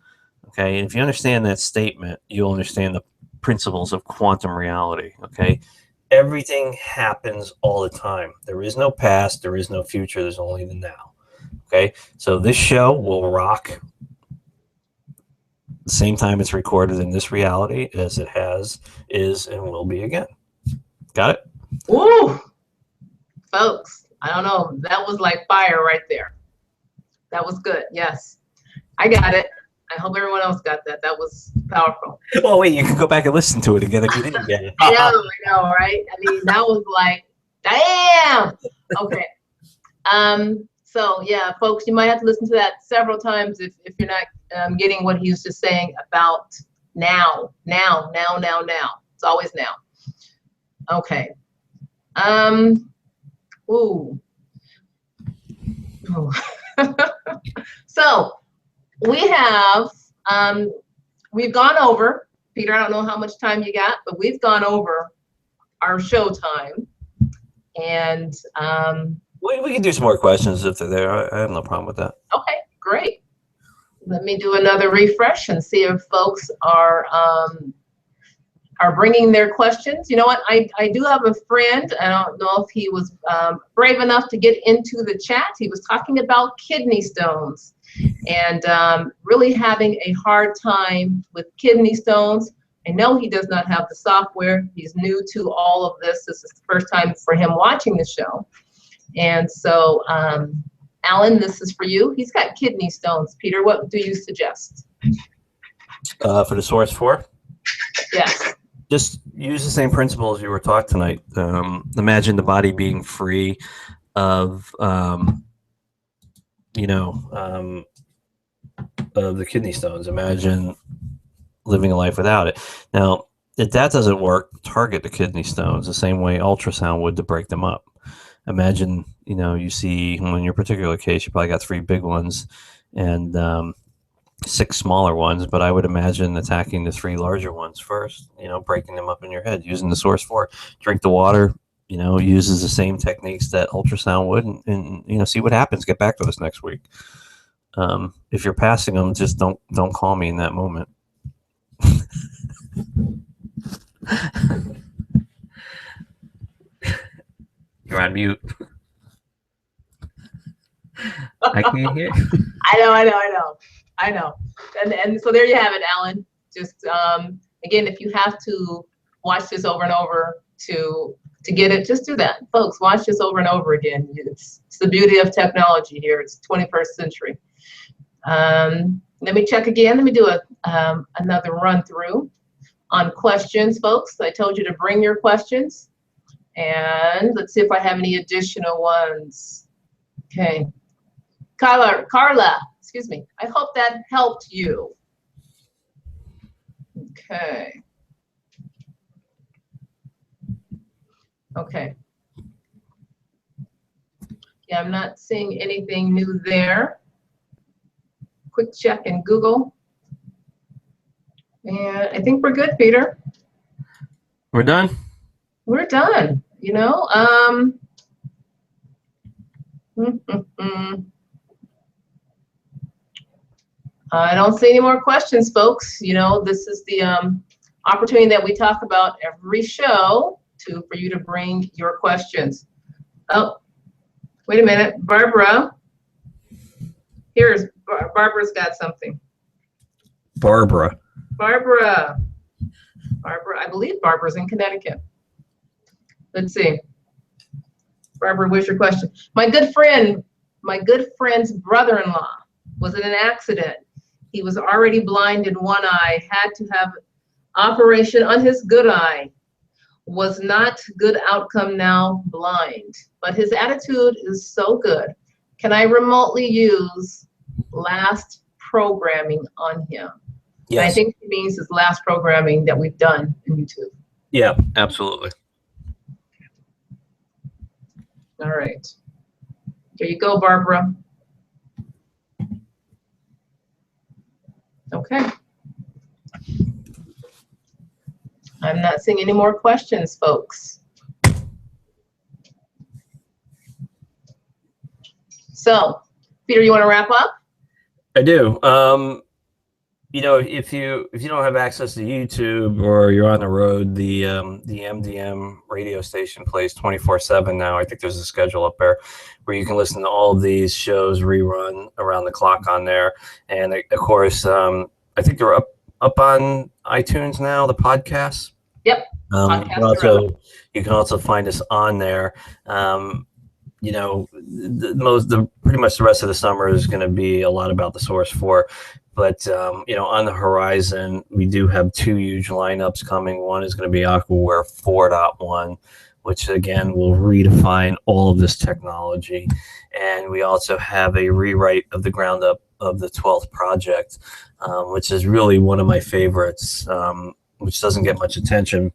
B: Okay, and if you understand that statement, you'll understand the principles of quantum reality. Okay, everything happens all the time. There is no past. There is no future. There's only the now. Okay, so this show will rock the same time it's recorded in this reality as it has, is, and will be again. Got it?
A: Ooh, folks, I don't know. That was like fire right there. That was good. Yes, I got it. I hope everyone else got that. That was powerful.
B: Well, wait, you can go back and listen to it again if you didn't get it.
A: I know, right? I mean, that was like, damn. Okay. So yeah, folks, you might have to listen to that several times if you're not getting what he was just saying about now. It's always now. Okay. Ooh. So we have we've gone over Peter, I don't know how much time you got, but we've gone over our show time. And
B: we can do some more questions if they're there. I have no problem with that.
A: okay, great. Let me do another refresh and see if folks are bringing their questions. You know what? I do have a friend. I don't know if he was brave enough to get into the chat. He was talking about kidney stones and really having a hard time with kidney stones. I know he does not have the software. He's new to all of this. This is the first time for him watching the show. And so, Alan, this is for you. He's got kidney stones. Peter, what do you suggest?
B: For the Source 4?
A: Yes.
B: Just use the same principles you were taught tonight. Imagine the body being free of, of the kidney stones. Imagine living a life without it. Now, if that doesn't work, target the kidney stones the same way ultrasound would to break them up. Imagine, you see, well, in your particular case, you probably got 3 big ones and 6 smaller ones, but I would imagine attacking the 3 larger ones first, breaking them up in your head, using the Source 4. Drink the water, uses the same techniques that ultrasound would, and see what happens. Get back to us next week. If you're passing them, just don't call me in that moment. You're on mute. I can't hear.
A: I know. And so there you have it, Alan. Just again, if you have to watch this over and over to get it, just do that, folks. Watch this over and over again. It's the beauty of technology here. It's 21st century. Let me check again. Let me do another run through on questions, folks. I told you to bring your questions. And let's see if I have any additional ones. Okay. Carla, excuse me. I hope that helped you. Okay. Okay. Yeah, I'm not seeing anything new there. Quick check in Google. And I think we're good, Peter.
B: We're done?
A: We're done, I don't see any more questions, folks. This is the opportunity that we talk about every show for you to bring your questions. Oh, wait a minute. Barbara's got something.
B: Barbara,
A: I believe Barbara's in Connecticut. Let's see. Barbara, where's your question? My good friend's brother-in-law was in an accident. He was already blind in one eye, had to have operation on his good eye. Was not good outcome, now blind. But his attitude is so good. Can I remotely use last programming on him?
B: yes.
A: And I think it means his last programming that we've done in YouTube.
B: Yeah, absolutely.
A: All right. There you go, Barbara. Okay. I'm not seeing any more questions, folks. So, Peter, you want to wrap up?
B: I do. If you don't have access to YouTube or you're on the road, the MDM radio station plays 24/7 now. I think there's a schedule up there where you can listen to all of these shows rerun around the clock on there. And of course, I think they're up on iTunes now, the podcasts.
A: Yep.
B: You can also find us on there. Pretty much the rest of the summer is going to be a lot about the Source 4. But, on the horizon, we do have 2 huge lineups coming. One is going to be Aquaware 4.1, which, again, will redefine all of this technology. And we also have a rewrite of the ground up of the 12th project, which is really one of my favorites, which doesn't get much attention.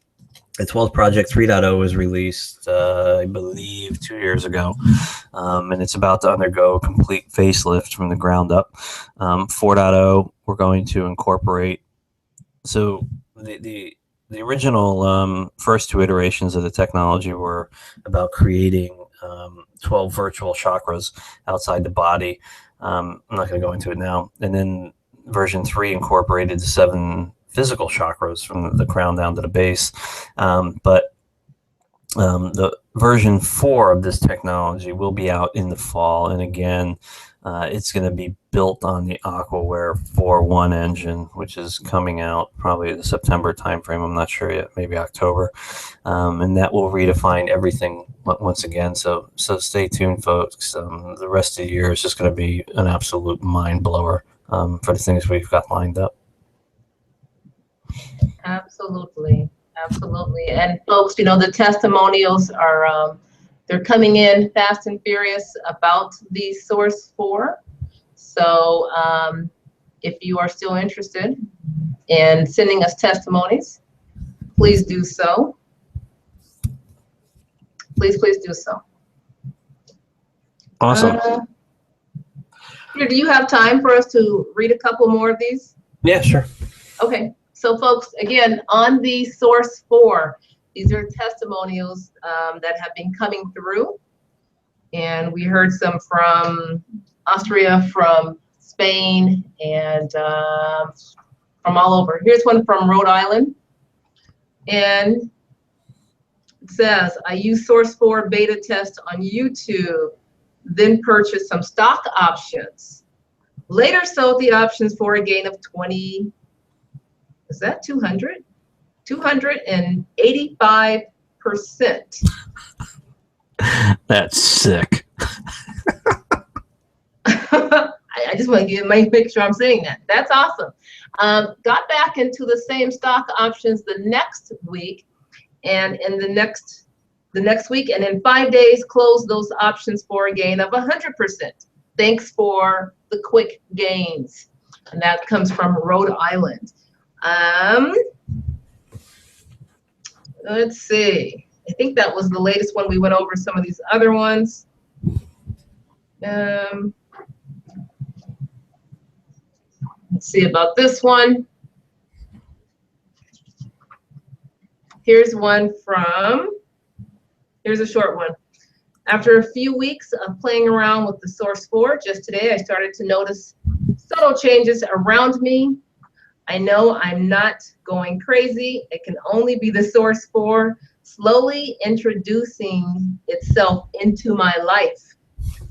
B: The 12th Project 3.0 was released, I believe, 2 years ago, and it's about to undergo a complete facelift from the ground up. 4.0, we're going to incorporate. So the original first two iterations of the technology were about creating 12 virtual chakras outside the body. I'm not going to go into it now. And then version 3 incorporated the 7 physical chakras from the crown down to the base. But the version 4 of this technology will be out in the fall. And again, it's going to be built on the Aquaware 4.1 engine, which is coming out probably the September timeframe. I'm not sure yet, maybe October. And that will redefine everything once again. So stay tuned, folks. The rest of the year is just going to be an absolute mind blower for the things we've got lined up.
A: Absolutely. Absolutely. And folks, you know, the testimonials are, they're coming in fast and furious about the Source 4. So if you are still interested in sending us testimonies, please do so. Please do so.
B: Awesome.
A: Peter, do you have time for us to read a couple more of these?
B: Yeah, sure.
A: Okay. So folks, again, on the Source 4, these are testimonials that have been coming through. And we heard some from Austria, from Spain, and from all over. Here's one from Rhode Island. And it says, I used Source 4 beta test on YouTube, then purchased some stock options. Later sold the options for a gain of 20, is that 200? 285%.
B: That's sick.
A: I just want to make sure I'm saying that. That's awesome. Got back into the same stock options the next week, and in the next week, and in 5 days, closed those options for a gain of 100%. Thanks for the quick gains. And that comes from Rhode Island. Let's see. I think that was the latest one. We went over some of these other ones. Let's see about this one. Here's one here's a short one. After a few weeks of playing around with the Source 4, just today I started to notice subtle changes around me. I know I'm not going crazy. It can only be the Source 4 slowly introducing itself into my life.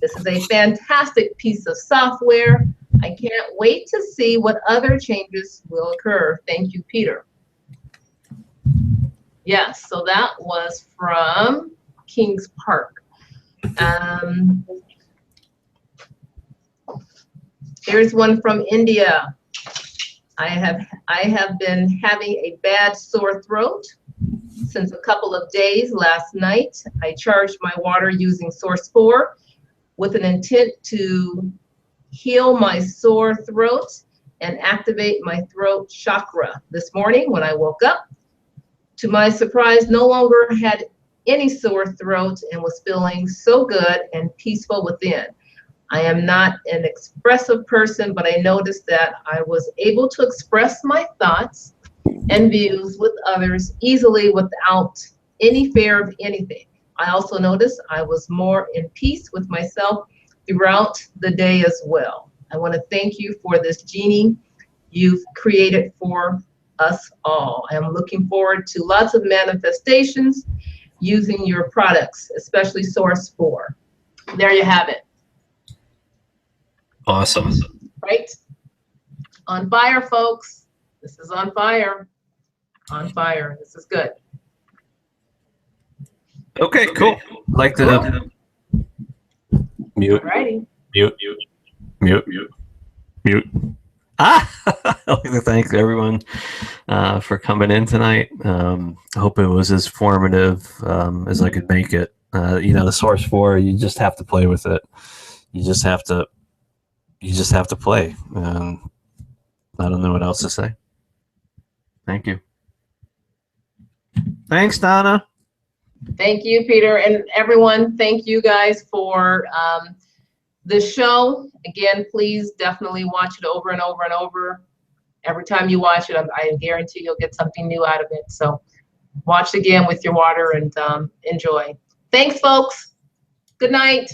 A: This is a fantastic piece of software. I can't wait to see what other changes will occur. Thank you, Peter. Yes, so that was from Kings Park. Here's one from India. I have been having a bad sore throat since a couple of days. Last night, I charged my water using Source 4 with an intent to heal my sore throat and activate my throat chakra. This morning, when I woke up, to my surprise, no longer had any sore throat and was feeling so good and peaceful within. I am not an expressive person, but I noticed that I was able to express my thoughts and views with others easily without any fear of anything. I also noticed I was more in peace with myself throughout the day as well. I want to thank you for this genie you've created for us all. I am looking forward to lots of manifestations using your products, especially Source 4. There you have it.
B: Awesome.
A: Right? On fire, folks. This is on fire. On fire. This is good.
B: Okay, cool. Like to mute.
A: Alrighty.
B: Mute. I'd like to thank everyone for coming in tonight. I hope it was as formative as I could make it. You know, the Source 4, you just have to play with it. You just have to play. I don't know what else to say. Thank you. Thanks, Donna.
A: Thank you, Peter, and everyone. Thank you guys for the show. Again, please definitely watch it over and over and over. Every time you watch it, I guarantee you'll get something new out of it. So watch again with your water and enjoy. Thanks, folks. Good night.